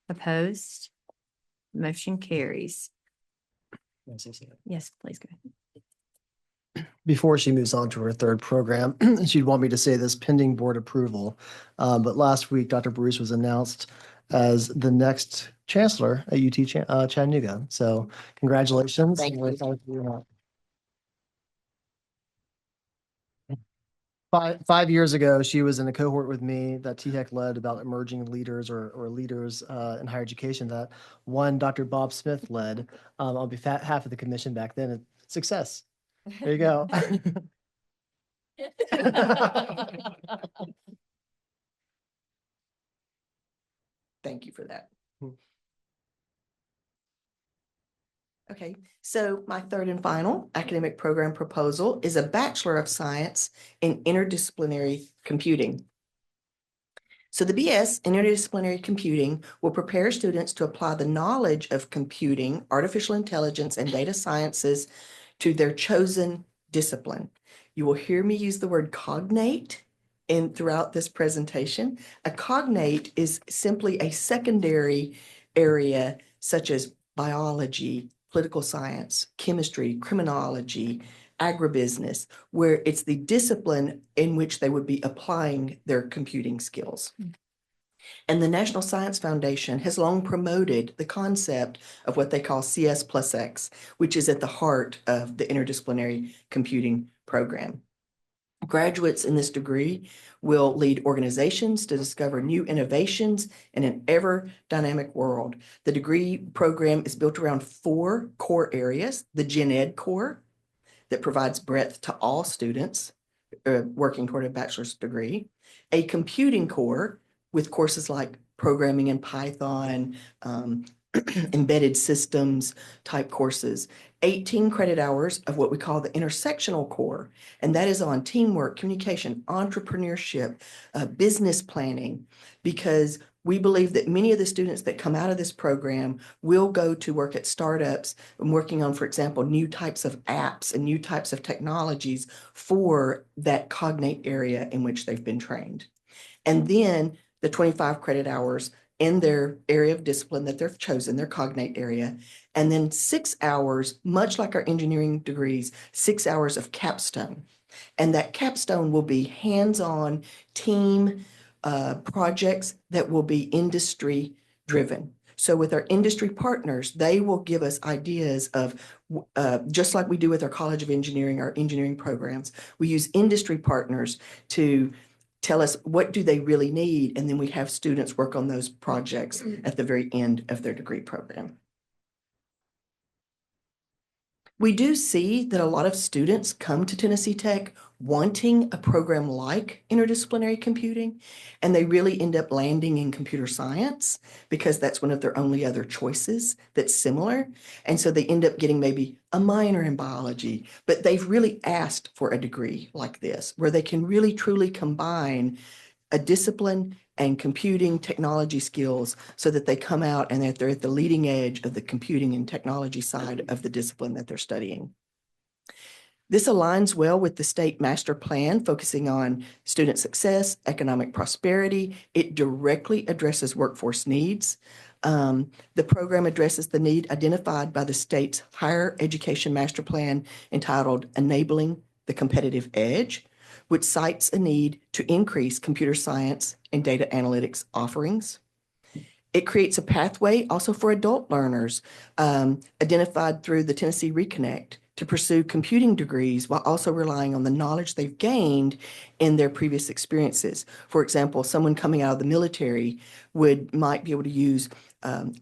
Opposed? Motion carries. Yes, please go ahead. Before she moves on to her third program, she'd want me to say this pending board approval. But last week, Dr. Bruce was announced as the next chancellor at UT Chattanooga. So congratulations. Thank you. 5 years ago, she was in a cohort with me that THEC led about emerging leaders or leaders in higher education that one Dr. Bob Smith led on behalf of the commission back then. Success. There you go. Thank you for that. Okay, so my third and final academic program proposal is a Bachelor of Science in Interdisciplinary Computing. So the BS in Interdisciplinary Computing will prepare students to apply the knowledge of computing, artificial intelligence, and data sciences to their chosen discipline. You will hear me use the word cognate throughout this presentation. A cognate is simply a secondary area such as biology, political science, chemistry, criminology, agribusiness, where it's the discipline in which they would be applying their computing skills. And the National Science Foundation has long promoted the concept of what they call CS+X, which is at the heart of the interdisciplinary computing program. Graduates in this degree will lead organizations to discover new innovations in an ever dynamic world. The degree program is built around 4 core areas: the Gen Ed core that provides breadth to all students working toward a bachelor's degree, a computing core with courses like programming in Python, embedded systems type courses, 18 credit hours of what we call the intersectional core, and that is on teamwork, communication, entrepreneurship, business planning, because we believe that many of the students that come out of this program will go to work at startups and working on, for example, new types of apps and new types of technologies for that cognate area in which they've been trained. And then the 25 credit hours in their area of discipline that they've chosen, their cognate area, and then 6 hours, much like our engineering degrees, 6 hours of capstone. And that capstone will be hands-on team projects that will be industry driven. So with our industry partners, they will give us ideas of, just like we do with our College of Engineering, our engineering programs, we use industry partners to tell us what do they really need, and then we have students work on those projects at the very end of their degree program. We do see that a lot of students come to Tennessee Tech wanting a program like interdisciplinary computing, and they really end up landing in computer science because that's one of their only other choices that's similar. And so they end up getting maybe a minor in biology, but they've really asked for a degree like this, where they can really truly combine a discipline and computing technology skills so that they come out and that they're at the leading edge of the computing and technology side of the discipline that they're studying. This aligns well with the state master plan, focusing on student success, economic prosperity. It directly addresses workforce needs. The program addresses the need identified by the state's higher education master plan entitled Enabling the Competitive Edge, which cites a need to increase computer science and data analytics offerings. It creates a pathway also for adult learners identified through the Tennessee Reconnect to pursue computing degrees while also relying on the knowledge they've gained in their previous experiences. For example, someone coming out of the military might be able to use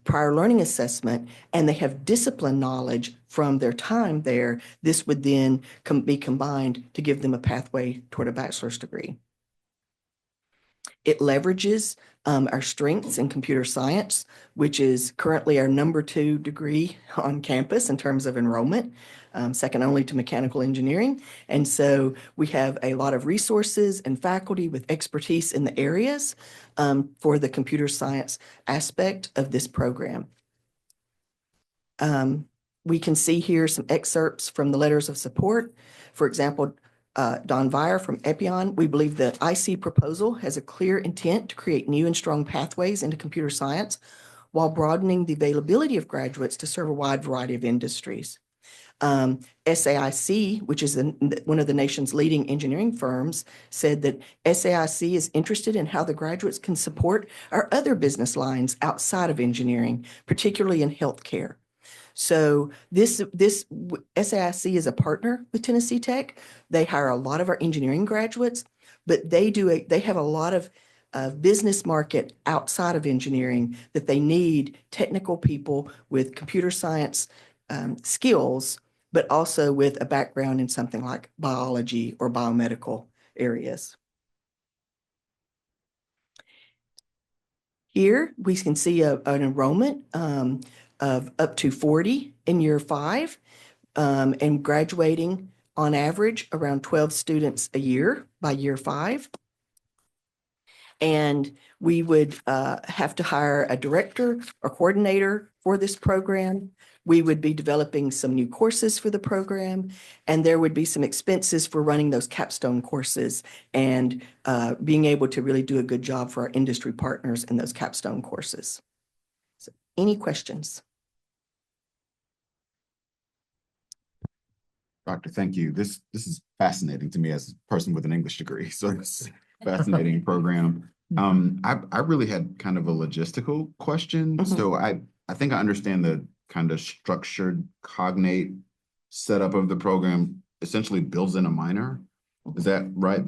prior learning assessment, and they have discipline knowledge from their time there. This would then be combined to give them a pathway toward a bachelor's degree. It leverages our strengths in computer science, which is currently our #2 degree on campus in terms of enrollment, second only to mechanical engineering. And so we have a lot of resources and faculty with expertise in the areas for the computer science aspect of this program. We can see here some excerpts from the letters of support. For example, Don Vire from Epion, we believe the IC proposal has a clear intent to create new and strong pathways into computer science while broadening the availability of graduates to serve a wide variety of industries. SAIC, which is one of the nation's leading engineering firms, said that SAIC is interested in how the graduates can support our other business lines outside of engineering, particularly in healthcare. So this SAIC is a partner with Tennessee Tech. They hire a lot of our engineering graduates, but they have a lot of business market outside of engineering that they need technical people with computer science skills, but also with a background in something like biology or biomedical areas. Here we can see an enrollment of up to 40 in year 5 and graduating on average around 12 students a year by year 5. And we would have to hire a director or coordinator for this program. We would be developing some new courses for the program, and there would be some expenses for running those capstone courses and being able to really do a good job for our industry partners in those capstone courses. So, any questions? Doctor, thank you. This is fascinating to me as a person with an English degree. So it's a fascinating program. I really had kind of a logistical question. So I think I understand the kind of structured cognate setup of the program essentially builds in a minor. Is that right?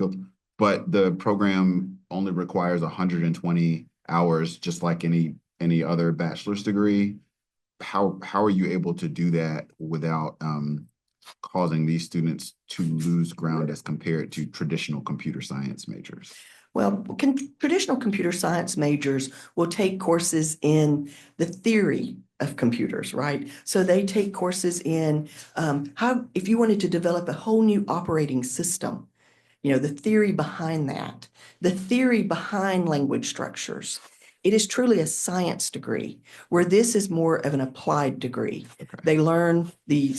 But the program only requires 120 hours, just like any other bachelor's degree. How are you able to do that without causing these students to lose ground as compared to traditional computer science majors? Well, traditional computer science majors will take courses in the theory of computers, right? So they take courses in how, if you wanted to develop a whole new operating system, you know, the theory behind that, the theory behind language structures. It is truly a science degree, where this is more of an applied degree. They learn they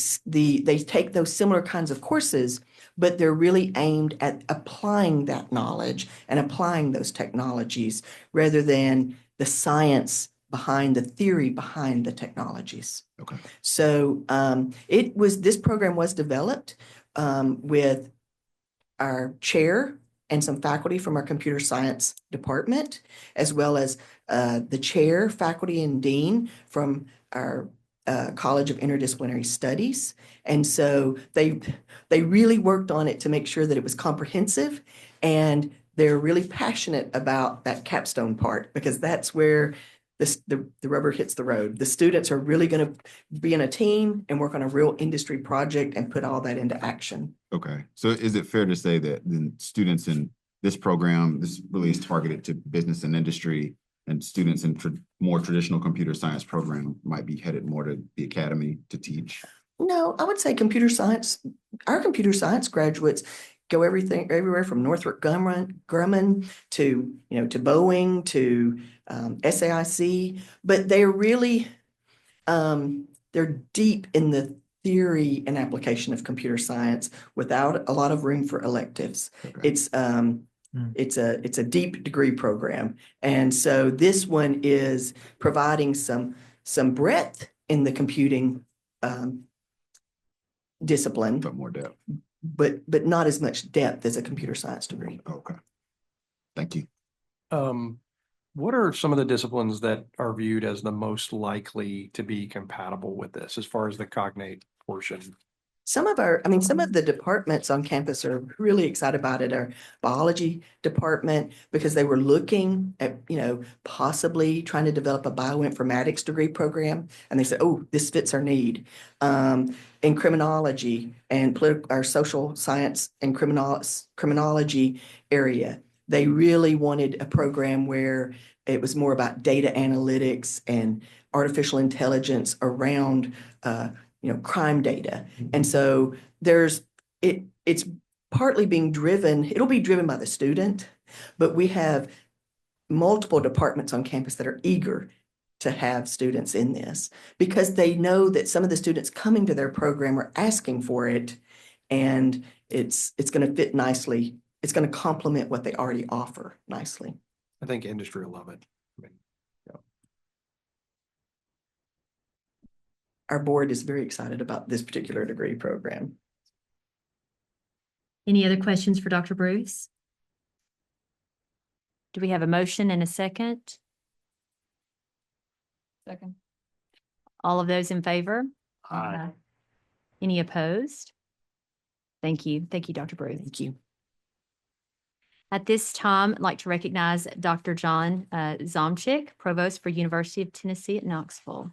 take those similar kinds of courses, but they're really aimed at applying that knowledge and applying those technologies rather than the science behind the theory behind the technologies. Okay. So this program was developed with our chair and some faculty from our computer science department, as well as the chair, faculty, and dean from our College of Interdisciplinary Studies. And so they really worked on it to make sure that it was comprehensive, and they're really passionate about that capstone part, because that's where the rubber hits the road. The students are really going to be in a team and work on a real industry project and put all that into action. Okay, so is it fair to say that the students in this program, this really is targeted to business and industry, and students in more traditional computer science program might be headed more to the academy to teach? No, I would say computer science, our computer science graduates go everywhere from Northrop Grumman to, to Boeing, to SAIC, but they're really, they're deep in the theory and application of computer science without a lot of room for electives. Okay. It's a deep degree program. And so this one is providing some breadth in the computing discipline, But more depth. but not as much depth as a computer science degree. Okay. Thank you. What are some of the disciplines that are viewed as the most likely to be compatible with this as far as the cognate portion? Some of the departments on campus are really excited about it. Our biology department, because they were looking at, possibly trying to develop a bioinformatics degree program. And they said, oh, this fits our need. In criminology and our social science and criminology area, they really wanted a program where it was more about data analytics and artificial intelligence around, crime data. And so it's partly being driven, it'll be driven by the student, but we have multiple departments on campus that are eager to have students in this, because they know that some of the students coming to their program are asking for it, and it's going to fit nicely. It's going to complement what they already offer nicely. I think industry will love it. Our board is very excited about this particular degree program. Any other questions for Dr. Bruce? Do we have a motion and a second? Second. All of those in favor? Aye. Any opposed? Thank you. Thank you, Dr. Bruce. Thank you. At this time, I'd like to recognize Dr. John Zomchik, Provost for University of Tennessee at Knoxville.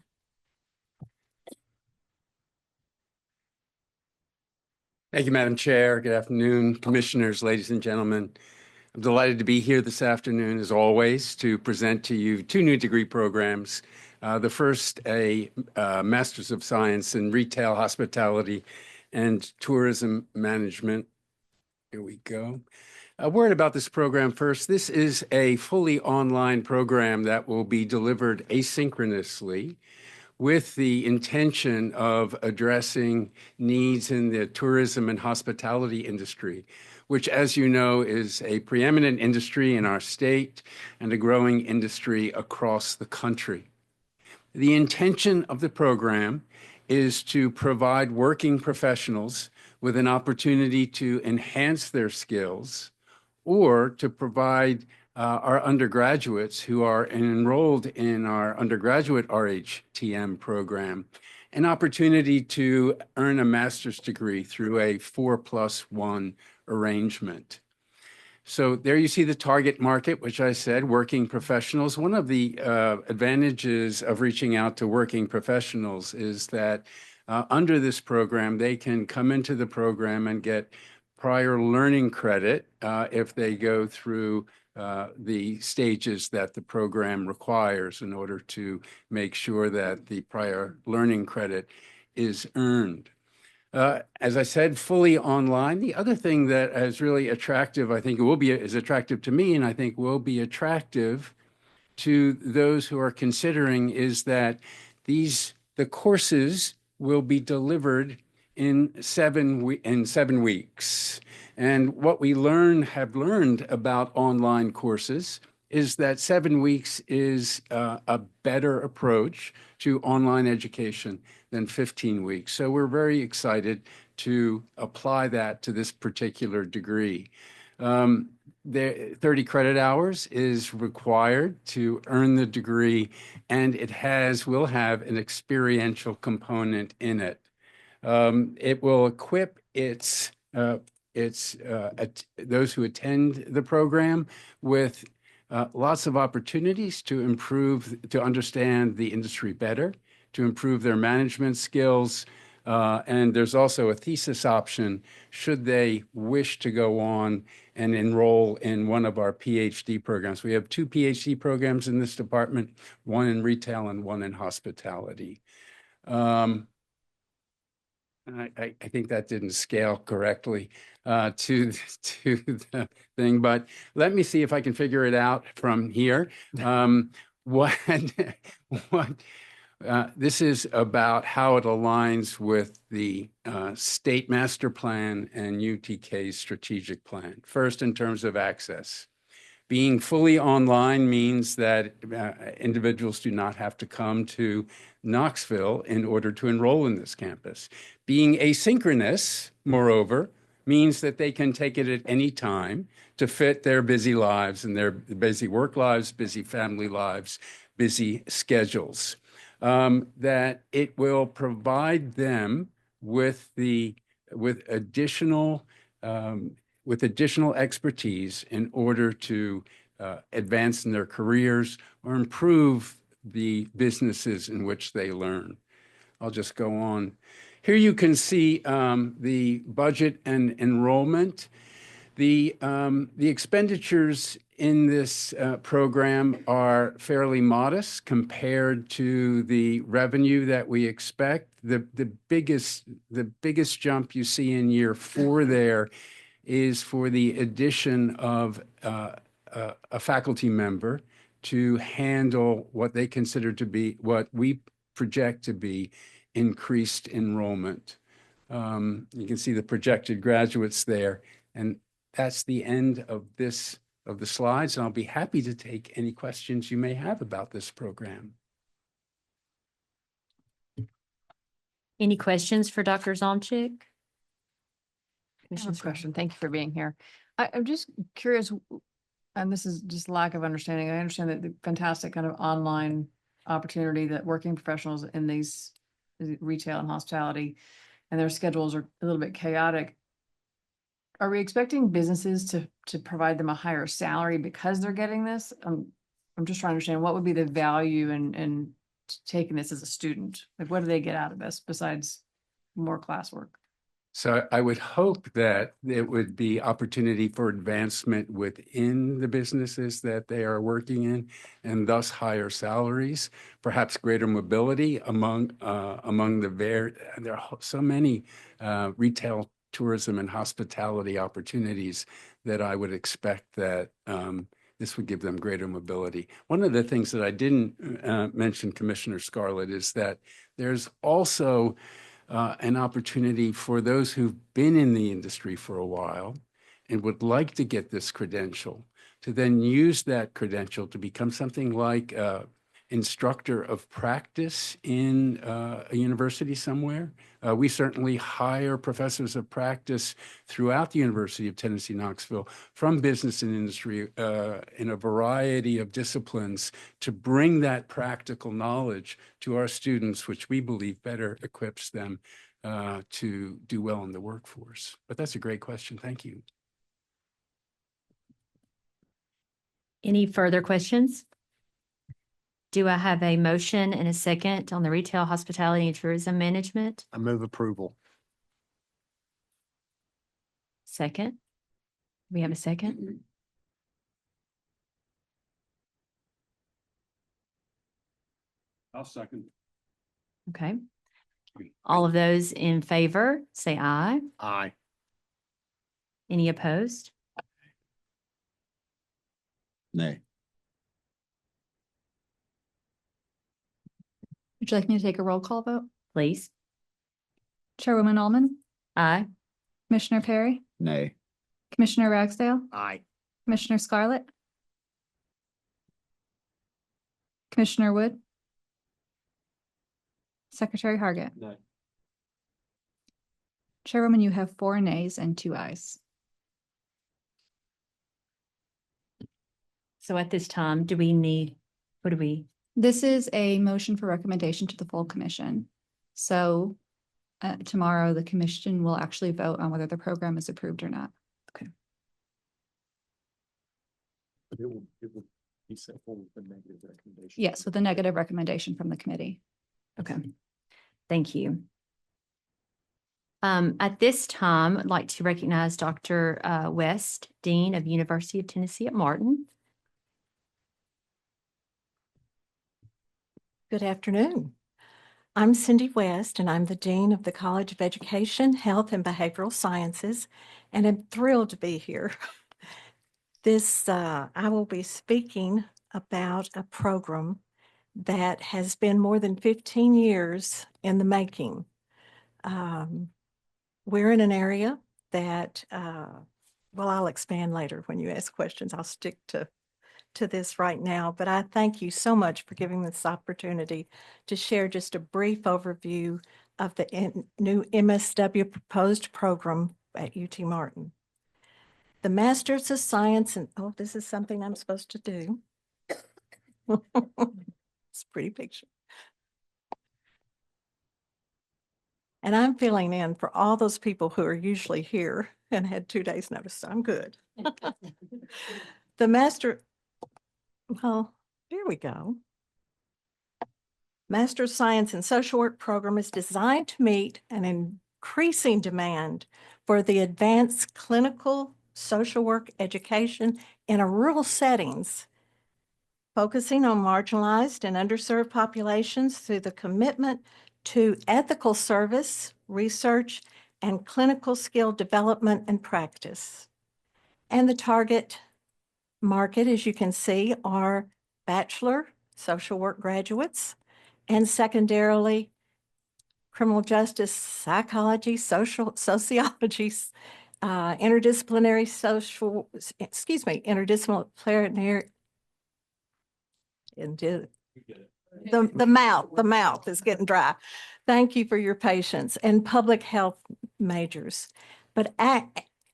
Thank you, Madam Chair. Good afternoon, commissioners, ladies and gentlemen. I'm delighted to be here this afternoon, as always, to present to you two new degree programs. The first, a Master's of Science in Retail, Hospitality, and Tourism Management. Here we go. A word about this program first. This is a fully online program that will be delivered asynchronously, with the intention of addressing needs in the tourism and hospitality industry, which, as you know, is a preeminent industry in our state and a growing industry across the country. The intention of the program is to provide working professionals with an opportunity to enhance their skills, or to provide our undergraduates who are enrolled in our undergraduate RHTM program an opportunity to earn a master's degree through a 4+1 arrangement. So there you see the target market, which I said, working professionals. One of the advantages of reaching out to working professionals is that under this program, they can come into the program and get prior learning credit if they go through the stages that the program requires in order to make sure that the prior learning credit is earned. As I said, fully online. The other thing that is really attractive, I think it will be, is attractive to me, and I think will be attractive to those who are considering, is that the courses will be delivered in 7 weeks. And what we have learned about online courses is that 7 weeks is a better approach to online education than 15 weeks. So we're very excited to apply that to this particular degree. The 30 credit hours is required to earn the degree, and it will have an experiential component in it. It will equip those who attend the program with lots of opportunities to understand the industry better, to improve their management skills. And there's also a thesis option should they wish to go on and enroll in one of our PhD programs. We have 2 PhD programs in this department, one in retail and one in hospitality. I think that didn't scale correctly to the thing, but let me see if I can figure it out from here. This is about how it aligns with the state master plan and UTK's strategic plan. First, in terms of access. Being fully online means that individuals do not have to come to Knoxville in order to enroll in this campus. Being asynchronous, moreover, means that they can take it at any time to fit their busy lives and their busy work lives, busy family lives, busy schedules. That it will provide them with additional expertise in order to advance in their careers or improve the businesses in which they learn. I'll just go on. Here you can see the budget and enrollment. The expenditures in this program are fairly modest compared to the revenue that we expect. The biggest jump you see in year 4 there is for the addition of a faculty member to handle what they consider to be, what we project to be, increased enrollment. You can see the projected graduates there, and that's the end of the slides, and I'll be happy to take any questions you may have about this program. Any questions for Dr. Zomchik? I have a question. Thank you for being here. I'm just curious, and this is just lack of understanding. I understand that the fantastic kind of online opportunity that working professionals in these retail and hospitality and their schedules are a little bit chaotic. Are we expecting businesses to provide them a higher salary because they're getting this? I'm just trying to understand what would be the value in taking this as a student? Like, what do they get out of this besides more classwork? So I would hope that it would be opportunity for advancement within the businesses that they are working in, and thus higher salaries, perhaps greater mobility among there are so many retail, tourism, and hospitality opportunities that I would expect that this would give them greater mobility. One of the things that I didn't mention, Commissioner Scarlett, is that there's also an opportunity for those who've been in the industry for a while and would like to get this credential to then use that credential to become something like instructor of practice in a university somewhere. We certainly hire professors of practice throughout the University of Tennessee, Knoxville, from business and industry in a variety of disciplines to bring that practical knowledge to our students, which we believe better equips them to do well in the workforce. But that's a great question. Thank you. Any further questions? Do I have a motion and a second on the retail, hospitality, and tourism management? I move approval. Second? We have a second? I'll second. Okay. All of those in favor, say aye. Aye. Any opposed? Nay. Would you like me to take a roll call vote? Please. Chairwoman Allman, Aye. Commissioner Perry, Nay. Commissioner Ragsdale, Aye. Commissioner Scarlett, Commissioner Wood, Secretary Hargit. No. Chairwoman, you have 4 nays and 2 ayes. So at this time, do we need, what do we? This is a motion for recommendation to the full commission. So tomorrow, the commission will actually vote on whether the program is approved or not. It will be set forward with a negative recommendation. Yes, with a negative recommendation from the committee. Okay. Thank you. At this time, I'd like to recognize Dr. West, Dean of University of Tennessee at Martin. Good afternoon. I'm Cindy West, and I'm the Dean of the College of Education, Health, and Behavioral Sciences, and I'm thrilled to be here. I will be speaking about a program that has been more than 15 years in the making. We're in an area that, well, I'll expand later when you ask questions. I'll stick to this right now, but I thank you so much for giving this opportunity to share just a brief overview of the new MSW proposed program at UT Martin. The Masters of Science, and oh, this is something I'm supposed to do. It's a pretty picture. And I'm filling in for all those people who are usually here and had 2 days notice, so I'm good. Well, here we go. Master of Science in Social Work program is designed to meet an increasing demand for the advanced clinical social work education in rural settings, focusing on marginalized and underserved populations through the commitment to ethical service, research, and clinical skill development and practice. And the target market, as you can see, are bachelor social work graduates, and secondarily, criminal justice, psychology, sociology, interdisciplinary, the mouth is getting dry. Thank you for your patience, and public health majors. But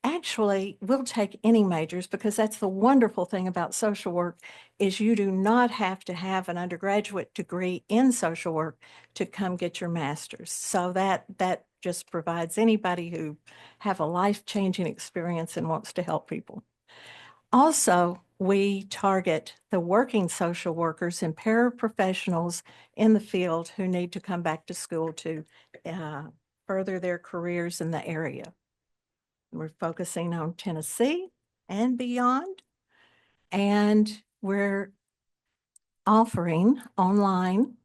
actually, we'll take any majors, because that's the wonderful thing about social work is you do not have to have an undergraduate degree in social work to come get your master's. So that just provides anybody who have a life-changing experience and wants to help people. Also, we target the working social workers and paraprofessionals in the field who need to come back to school to further their careers in the area. We're focusing on Tennessee and beyond, and we're offering online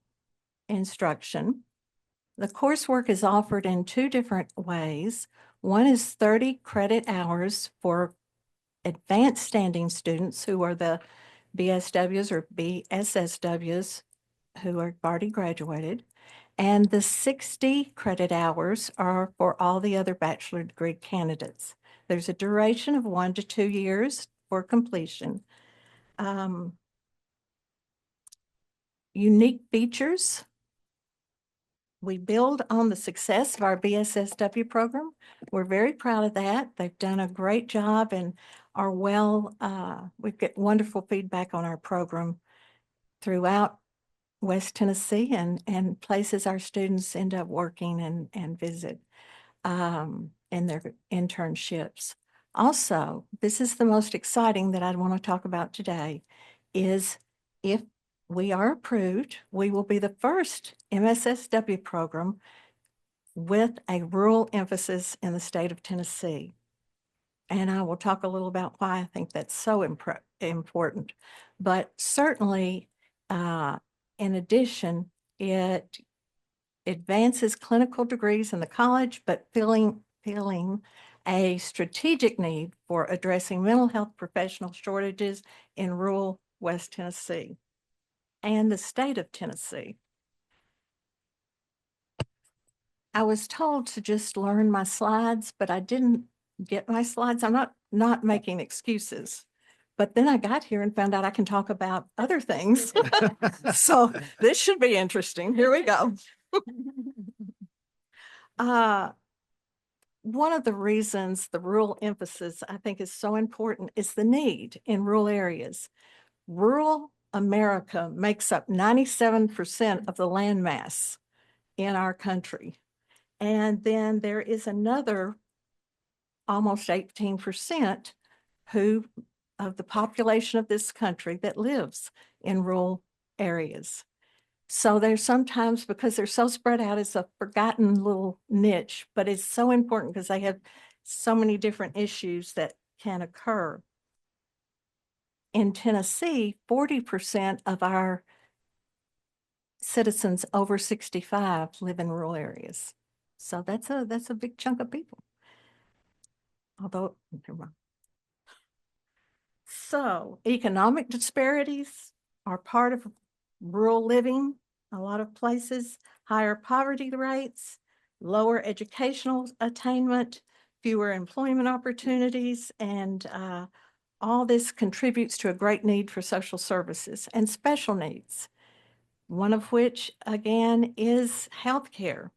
instruction. The coursework is offered in 2 different ways. One is 30 credit hours for advanced standing students who are the BSWs or BSSWs who are already graduated. And the 60 credit hours are for all the other bachelor degree candidates. There's a duration of 1 to 2 years for completion. Unique features. We build on the success of our BSSW program. We're very proud of that. They've done a great job and are we've got wonderful feedback on our program throughout West Tennessee and places our students end up working and visit in their internships. Also, this is the most exciting that I want to talk about today, is if we are approved, we will be the first MSSW program with a rural emphasis in the state of Tennessee. And I will talk a little about why I think that's so important. But certainly, in addition, It advances clinical degrees in the college, but filling a strategic need for addressing mental health professional shortages in rural West Tennessee and the state of Tennessee. I was told to just learn my slides, but I didn't get my slides. I'm not making excuses. But then I got here and found out I can talk about other things. So this should be interesting. Here we go. One of the reasons the rural emphasis I think is so important is the need in rural areas. Rural America makes up 97% of the land mass in our country. And then there is another almost 18% of the population of this country that lives in rural areas. So there's sometimes, because they're so spread out, it's a forgotten little niche, but it's so important because they have so many different issues that can occur. In Tennessee, 40% of our citizens over 65 live in rural areas. So that's a big chunk of people. Although, never mind. So economic disparities are part of rural living. A lot of places, higher poverty rates, lower educational attainment, fewer employment opportunities, and all this contributes to a great need for social services and special needs. One of which, again, is healthcare.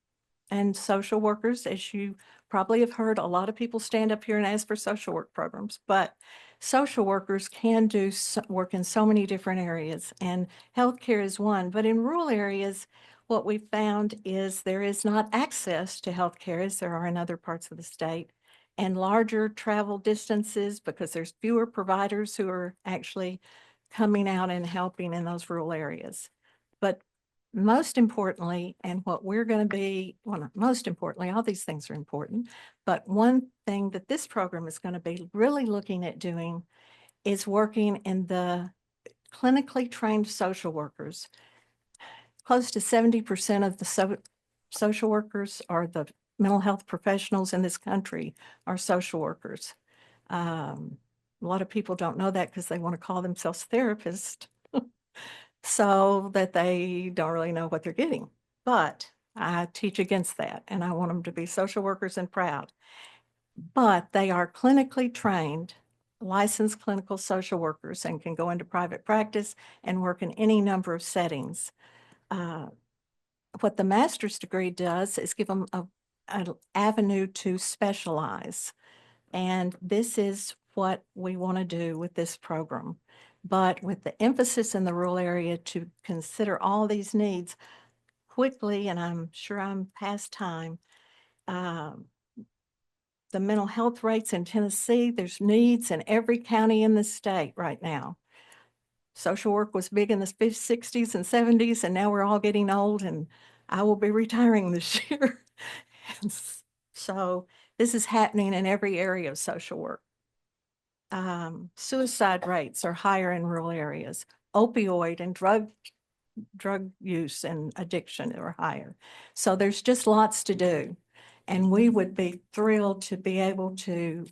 And social workers, as you probably have heard, a lot of people stand up here and ask for social work programs, but social workers can do work in so many different areas, and healthcare is one. But in rural areas, what we found is there is not access to healthcare as there are in other parts of the state, and larger travel distances because there's fewer providers who are actually coming out and helping in those rural areas. But most importantly, and what we're going to be, well, not most importantly, all these things are important, but one thing that this program is going to be really looking at doing is working in the clinically trained social workers. Close to 70% of the social workers or the mental health professionals in this country are social workers. A lot of people don't know that because they want to call themselves therapists. So that they don't really know what they're getting. But I teach against that, and I want them to be social workers and proud. But they are clinically trained, licensed clinical social workers, and can go into private practice and work in any number of settings. What the master's degree does is give them an avenue to specialize. And this is what we want to do with this program. But with the emphasis in the rural area to consider all these needs quickly, and I'm sure I'm past time, the mental health rates in Tennessee, there's needs in every county in the state right now. Social work was big in the 60s and 70s, and now we're all getting old, and I will be retiring this year. So this is happening in every area of social work. Suicide rates are higher in rural areas. Opioid and drug use and addiction are higher. So there's just lots to do. And we would be thrilled to be able to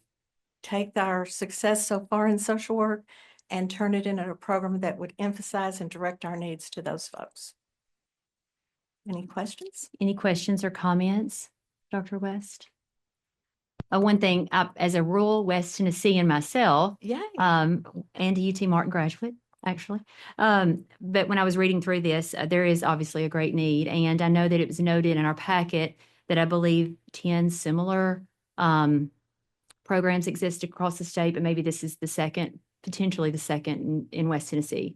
take our success so far in social work and turn it into a program that would emphasize and direct our needs to those folks. Any questions? Any questions or comments, Dr. West? One thing, as a rural West Tennessean myself, Yay. and a UT Martin graduate, actually. But when I was reading through this, there is obviously a great need. And I know that it was noted in our packet that I believe 10 similar programs exist across the state, but maybe this is the second, potentially the second in West Tennessee.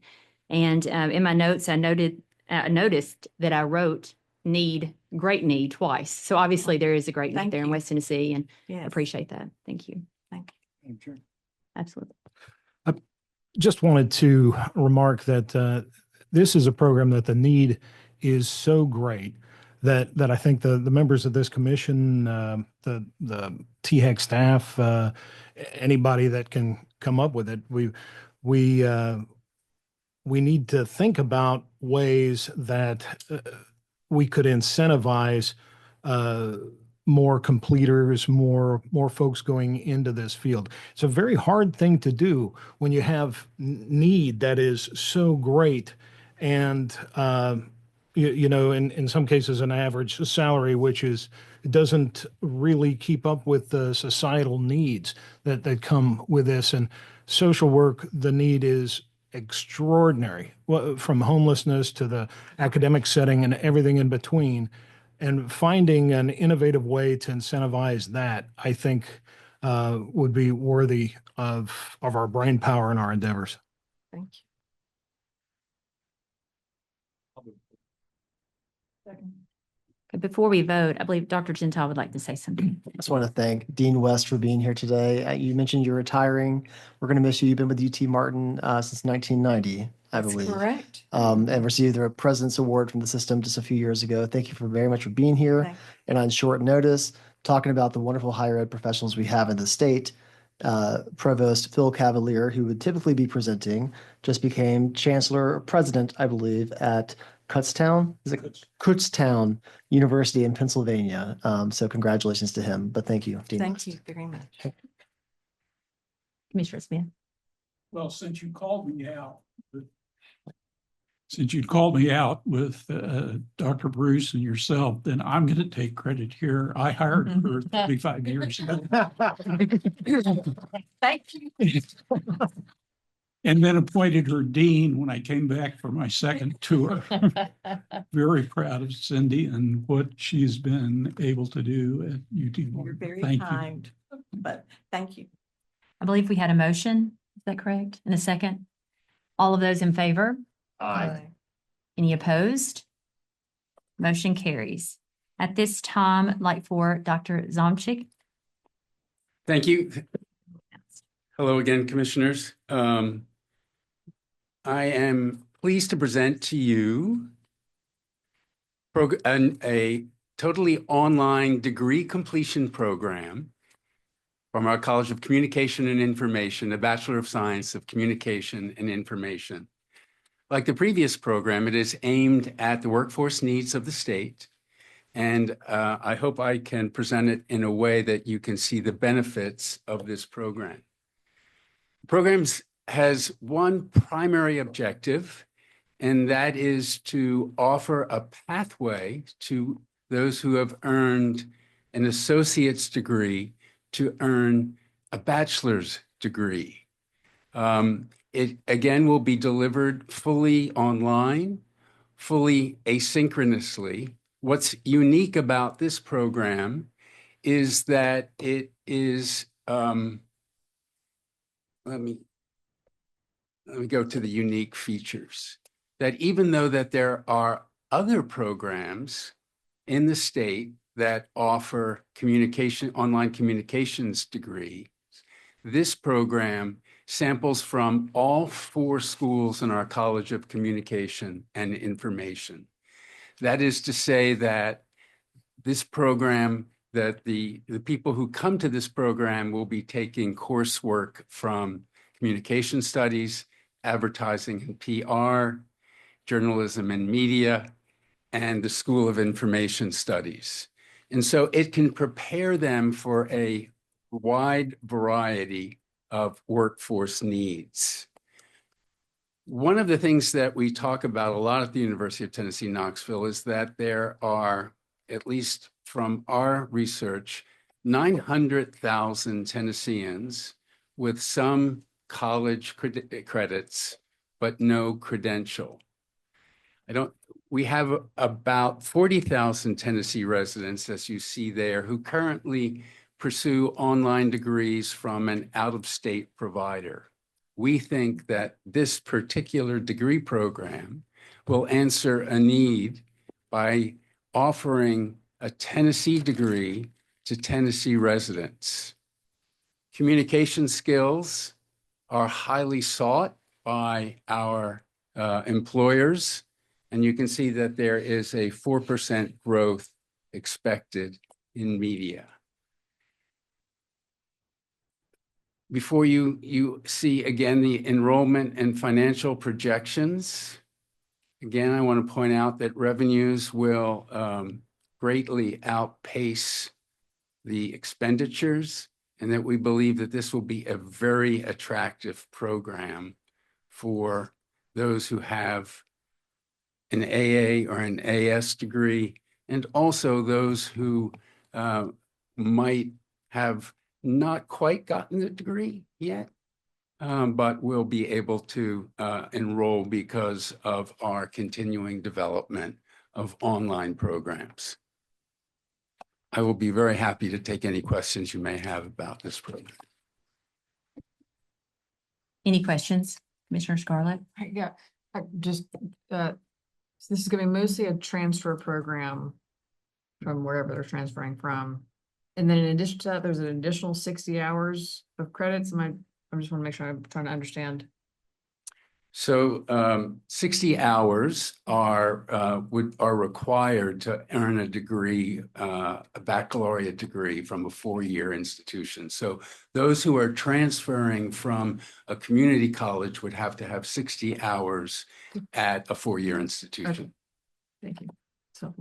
And in my notes, I noticed that I wrote great need twice. So obviously there is a great need there in West Tennessee, and I appreciate that. Thank you. Thank you. Sure. Absolutely. I just wanted to remark that this is a program that the need is so great that I think the members of this commission, the THEC staff, uh, anybody that can come up with it, we we need to think about ways that we could incentivize more completers, more folks going into this field. It's a very hard thing to do when you have need that is so great, and you know, in some cases, an average salary which doesn't really keep up with the societal needs that come with this. And social work, the need is extraordinary, from homelessness to the academic setting and everything in between. And finding an innovative way to incentivize that, I think, would be worthy of our brain power and our endeavors. Thank you. Before we vote, I believe Dr. Gentile would like to say something. I just want to thank Dean West for being here today. You mentioned you're retiring. We're going to miss you. You've been with UT Martin since 1990, I believe. Correct. And received the President's Award from the system just a few years ago. Thank you very much for being here. Thank you. And on short notice, talking about the wonderful higher ed professionals we have in the state. Provost Phil Cavalier, who would typically be presenting, just became Chancellor or President, I believe, at Kutztown Kutztown University in Pennsylvania. So congratulations to him. But thank you, Dean. Thank you very much. Commissioner Smith. Well, since you called me out with Dr. Bruce and yourself, then I'm going to take credit here. I hired her 35 years ago. Thank you. And then appointed her dean when I came back for my second tour. Very proud of Cindy and what she's been able to do at UT You're Martin. very Thank you. kind, but thank you. I believe we had a motion. Is that correct? In a second. All of those in favor? Aye. Any opposed? Motion carries. At this time, I'd like for Dr. Zomchik. Thank you. Hello again, commissioners. I am pleased to present to you a totally online degree completion program from our College of Communication and Information, a Bachelor of Science of Communication and Information. Like the previous program, it is aimed at the workforce needs of the state, and I hope I can present it in a way that you can see the benefits of this program. The program has one primary objective, and that is to offer a pathway to those who have earned an associate's degree to earn a bachelor's degree. It again will be delivered fully online, fully asynchronously. What's unique about this program is that it is, let me go to the unique features. That even though that there are other programs in the state that offer online communications degree, this program samples from all 4 schools in our College of Communication and Information. That is to say that this program, that the people who come to this program will be taking coursework from communication studies, advertising and PR, journalism and media, and the School of Information Studies. And so it can prepare them for a wide variety of workforce needs. One of the things that we talk about a lot at the University of Tennessee, Knoxville, is that there are, at least from our research, 900,000 Tennesseans with some college credits, but no credential. We have about 40,000 Tennessee residents, as you see there, who currently pursue online degrees from an out-of-state provider. We think that this particular degree program will answer a need by offering a Tennessee degree to Tennessee residents. Communication skills are highly sought by our employers, and you can see that there is a 4% growth expected in media. Before you see again the enrollment and financial projections. Again, I want to point out that revenues will greatly outpace the expenditures, and that we believe that this will be a very attractive program for those who have an AA or an AS degree, and also those who might have not quite gotten the degree yet, but will be able to enroll because of our continuing development of online programs. I will be very happy to take any questions you may have about this program. Any questions, Commissioner Scarlett? Yeah, I just, so this is gonna be mostly a transfer program from wherever they're transferring from. And then in addition to that, there's an additional 60 hours of credits. I just want to make sure I'm trying to understand. So 60 hours are required to earn a degree, a baccalaureate degree from a four-year institution. So those who are transferring from a community college would have to have 60 hours at a four-year institution. Thank you. So.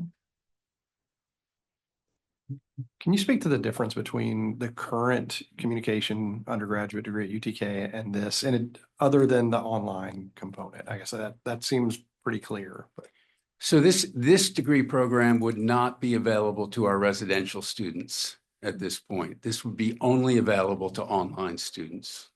Can you speak to the difference between the current communication undergraduate degree at UTK and this, and it, other than the online component? I guess that seems pretty clear. But. So this degree program would not be available to our residential students at this point. This would be only available to online students.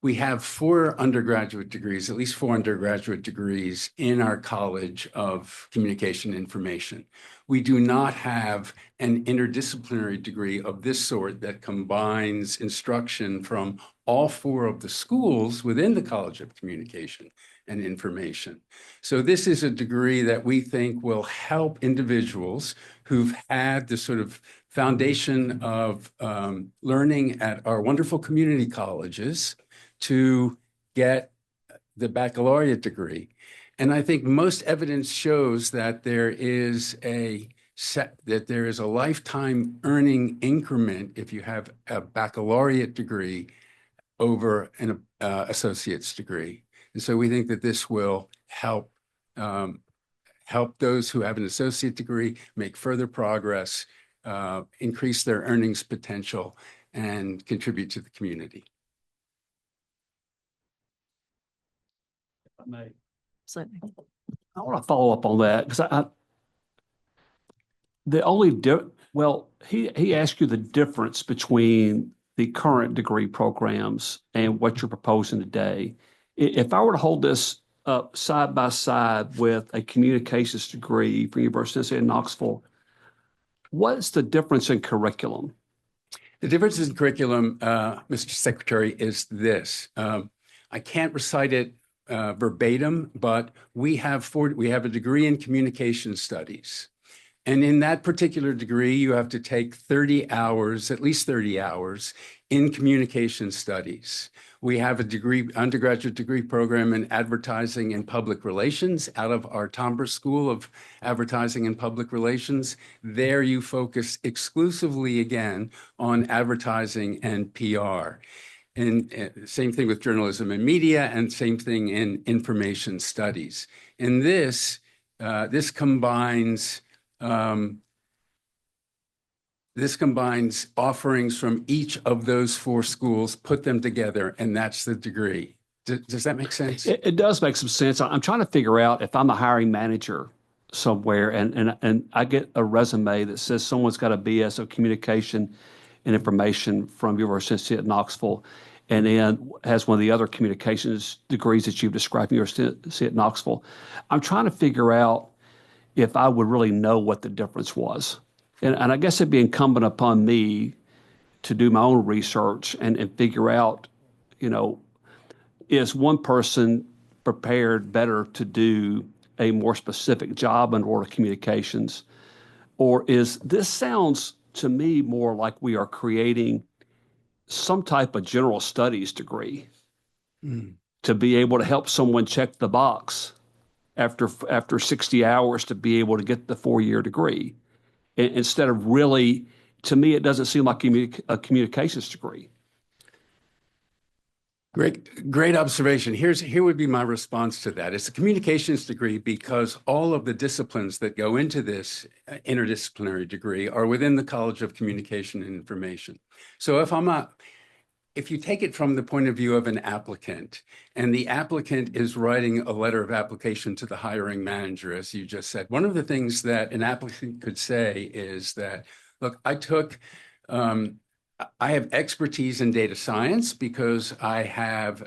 We have four undergraduate degrees, at least four undergraduate degrees in our College of Communication Information. We do not have an interdisciplinary degree of this sort that combines instruction from all four of the schools within the College of Communication and Information. So this is a degree that we think will help individuals who've had the sort of foundation of learning at our wonderful community colleges to get the baccalaureate degree. And I think most evidence shows that there is a lifetime earning increment if you have a baccalaureate degree over an associate's degree. And so we think that this will help those who have an associate degree make further progress, increase their earnings potential, and contribute to the community. I want to follow up on that because he asked you the difference between the current degree programs and what you're proposing today. If I were to hold this up side by side with a communications degree from University of Knoxville, what's the difference in curriculum? The difference in curriculum, Mr. Secretary, is this. I can't recite it verbatim, but we have a degree in communication studies. And in that particular degree, you have to take 30 hours, at least 30 hours in communication studies. We have a undergraduate degree program in advertising and public relations out of our Tomber School of Advertising and Public Relations. There you focus exclusively again on advertising and PR. And same thing with journalism and media, and same thing in information studies. In this combines offerings from each of those four schools, put them together, and that's the degree. Does that make sense? It does make some sense. I'm trying to figure out if I'm a hiring manager somewhere and I get a resume that says someone's got a BS of communication and information from University of Knoxville, and then has one of the other communications degrees that you've described from University of Knoxville. I'm trying to figure out if I would really know what the difference was. And I guess it'd be incumbent upon me to do my own research and figure out, is one person prepared better to do a more specific job in order of communications? Or is this sounds to me more like we are creating some type of general studies degree to be able to help someone check the box after 60 hours to be able to get the four-year degree. Instead of really, to me, it doesn't seem like a communications degree. Great observation. Here would be my response to that. It's a communications degree because all of the disciplines that go into this interdisciplinary degree are within the College of Communication and Information. So if you take it from the point of view of an applicant, and the applicant is writing a letter of application to the hiring manager, as you just said, one of the things that an applicant could say is that, look, I have expertise in data science because I have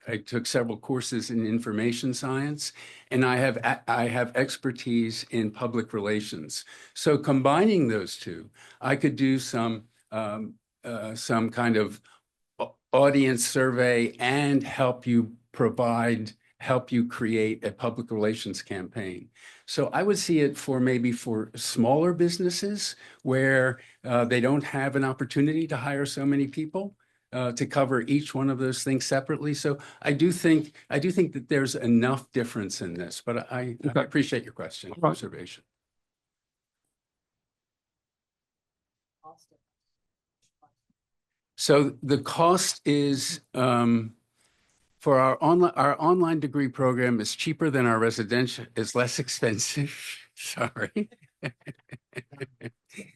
I took several courses in information science, and I have expertise in public relations. So combining those two, I could do some kind of audience survey and help you create a public relations campaign. So I would see it maybe for smaller businesses where they don't have an opportunity to hire so many people to cover each one of those things separately. So I do think that there's enough difference in this, but I appreciate your question, observation. So the cost is for our online degree program is cheaper than our residential, is less expensive. Sorry.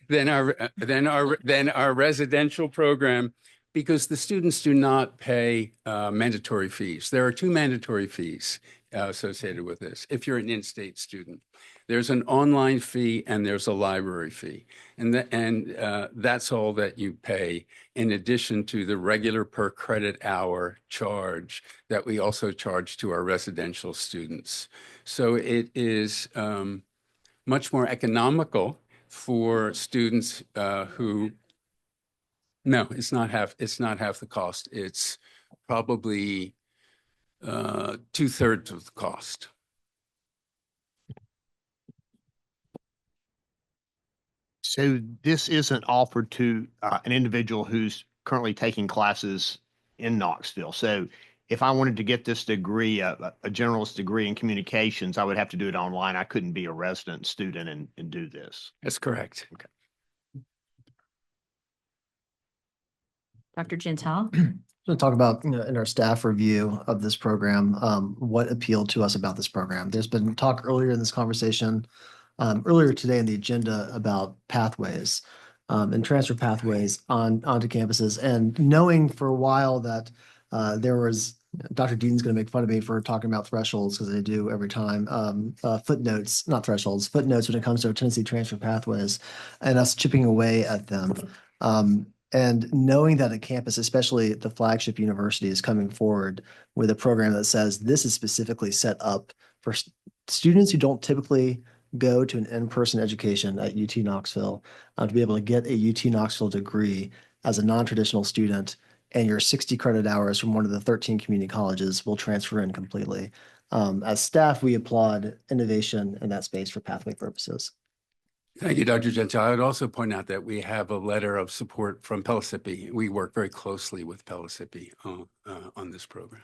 than our residential program, because the students do not pay mandatory fees. There are 2 mandatory fees associated with this. If you're an in-state student, there's an online fee and there's a library fee, and that's all that you pay in addition to the regular per credit hour charge that we also charge to our residential students. So it is much more economical for students who. No, it's not half the cost. It's probably 2/3 of the cost. So this isn't offered to an individual who's currently taking classes in Knoxville. So if I wanted to get this degree, a generalist degree in communications, I would have to do it online. I couldn't be a resident student and do this. That's correct. Okay. Dr. Gentile? To talk about, in our staff review of this program, what appealed to us about this program. There's been talk earlier in this conversation, earlier today in the agenda about pathways and transfer pathways onto campuses. And knowing for a while that there was, Dr. Dean's going to make fun of me for talking about thresholds because they do every time, footnotes, not thresholds, footnotes when it comes to Tennessee transfer pathways and us chipping away at them. And knowing that a campus, especially the flagship university, is coming forward with a program that says this is specifically set up for students who don't typically go to an in-person education at UT Knoxville to be able to get a UT Knoxville degree as a non-traditional student, and your 60 credit hours from one of the 13 community colleges will transfer in completely. As staff, we applaud innovation in that space for pathway purposes. Thank you, Dr. Gentile. I would also point out that we have a letter of support from Pellissippi. We work very closely with Pellissippi on this program.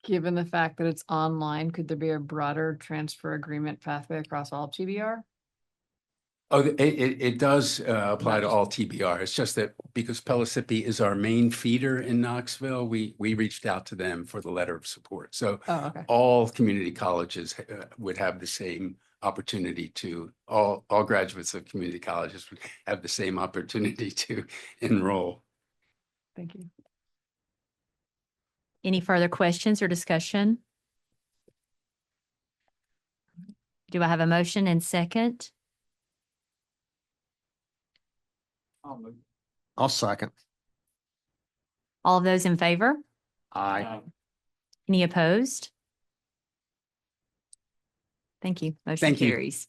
Given the fact that it's online, could there be a broader transfer agreement pathway across all TBR? Oh, it does apply to all TBR. It's just that because Pellissippi is our main feeder in Knoxville, we reached out to them for the letter of support. So all community colleges would have the same opportunity to, all graduates of community colleges would have the same opportunity to enroll. Thank you. Any further questions or discussion? Do I have a motion and second? I'll second. All of those in favor? Aye. Any opposed? Thank you. Motion Thank you. carries.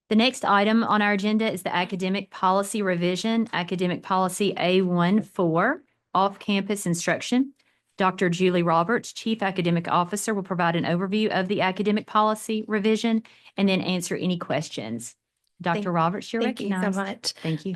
The next item on our agenda is the academic policy revision, academic policy A14, off-campus instruction. Dr. Julie Roberts, Chief Academic Officer, will provide an overview of the academic policy revision and then answer any questions. Dr. Roberts, you're Thank you recognized. so much. Thank you.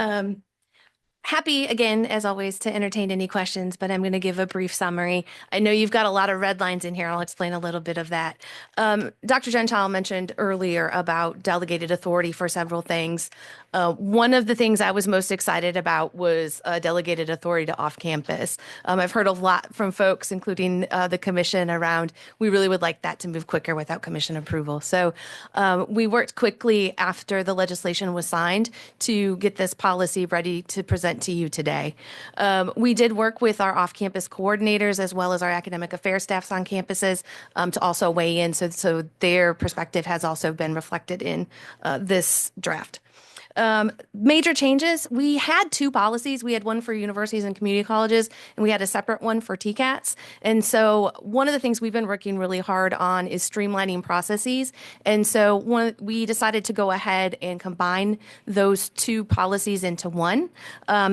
Happy again, as always, to entertain any questions, but I'm going to give a brief summary. I know you've got a lot of red lines in here. I'll explain a little bit of that. Dr. Gentile mentioned earlier about delegated authority for several things. One of the things I was most excited about was delegated authority to off-campus. I've heard a lot from folks, including the commission, around we really would like that to move quicker without commission approval. So we worked quickly after the legislation was signed to get this policy ready to present to you today. We did work with our off-campus coordinators as well as our academic affairs staffs on campuses to also weigh in, so their perspective has also been reflected in this draft. Major changes. We had two policies. We had one for universities and community colleges, and we had a separate one for TCATs. And so one of the things we've been working really hard on is streamlining processes. And so we decided to go ahead and combine those two policies into one.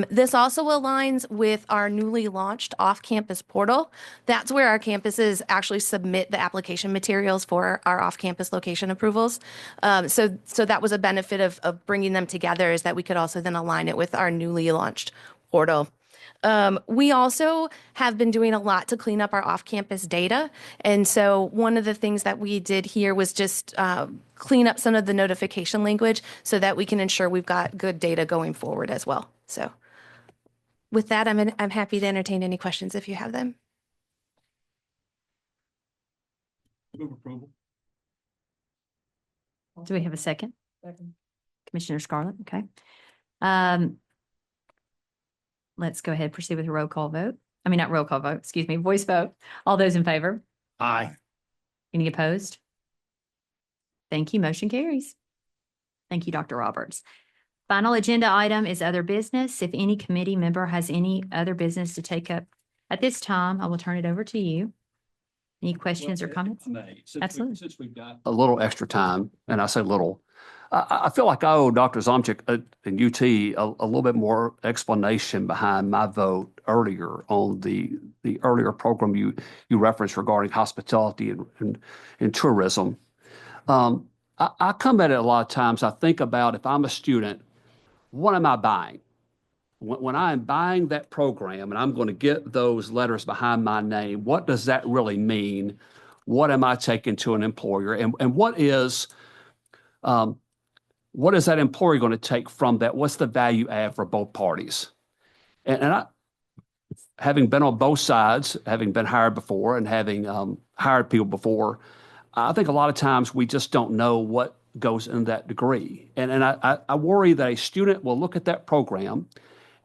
This also aligns with our newly launched off-campus portal. That's where our campuses actually submit the application materials for our off-campus location approvals. So that was a benefit of bringing them together, is that we could also then align it with our newly launched portal. We also have been doing a lot to clean up our off-campus data. And so one of the things that we did here was just clean up some of the notification language so that we can ensure we've got good data going forward as well. So with that, I'm happy to entertain any questions if you have them. Move approval. Do we have a second? Second. Commissioner Scarlett, okay. Let's go ahead and proceed with a roll call vote. I mean, not roll call vote, excuse me, voice vote. All those in favor? Aye. Any opposed? Thank you, motion carries. Thank you, Dr. Roberts. Final agenda item is other business. If any committee member has any other business to take up at this time, I will turn it over to you. Any questions or comments? Absolutely. Since we've got a little extra time, and I say little, I feel like I owe Dr. Zomchik and UT a little bit more explanation behind my vote earlier on the earlier program you referenced regarding hospitality and tourism. I come at it a lot of times. I think about, if I'm a student, what am I buying? When I am buying that program and I'm going to get those letters behind my name, what does that really mean? What am I taking to an employer? And what is that employer going to take from that? What's the value add for both parties? And I, having been on both sides, having been hired before and having hired people before, I think a lot of times we just don't know what goes in that degree. And I worry that a student will look at that program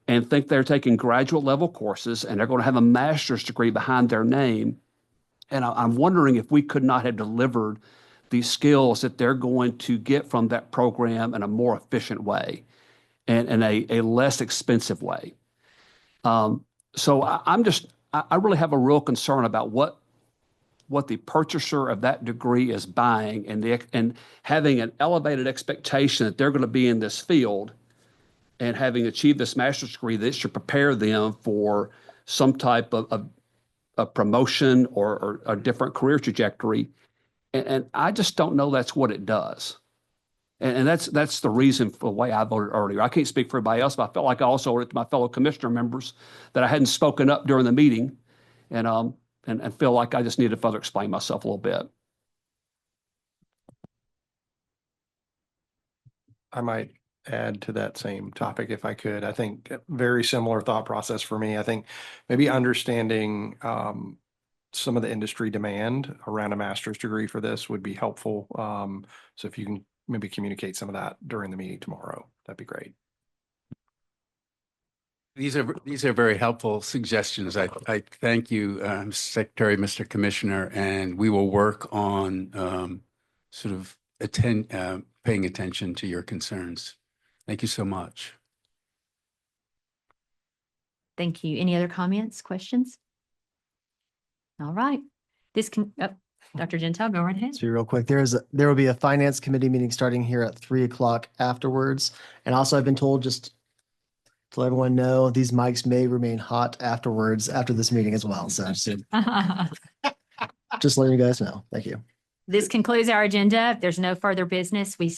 and think they're taking graduate level courses and they're going to have a master's degree behind their name. And I'm wondering if we could not have delivered these skills that they're going to get from that program in a more efficient way and in a less expensive way. So I really have a real concern about what the purchaser of that degree is buying and having an elevated expectation that they're going to be in this field and having achieved this master's degree, that should prepare them for some type of promotion or a different career trajectory. And I just don't know that's what it does. And that's the reason for the way I voted earlier. I can't speak for everybody else, but I felt like I also owed it to my fellow commissioner members that I hadn't spoken up during the meeting and feel like I just needed to further explain myself a little bit. I might add to that same topic if I could. I think a very similar thought process for me. I think maybe understanding some of the industry demand around a master's degree for this would be helpful. So if you can maybe communicate some of that during the meeting tomorrow, that'd be great. These are very helpful suggestions. I thank you, Secretary, Mr. Commissioner, and we will work on sort of paying attention to your concerns. Thank you so much. Thank you. Any other comments, questions? All right. Dr. Gentile, go right ahead. So real quick, there will be a finance committee meeting starting here at 3:00 afterwards. And also I've been told, just to let everyone know, these mics may remain hot afterwards after this meeting as well. So just letting you guys know. Thank you. This concludes our agenda. If there's no further business, we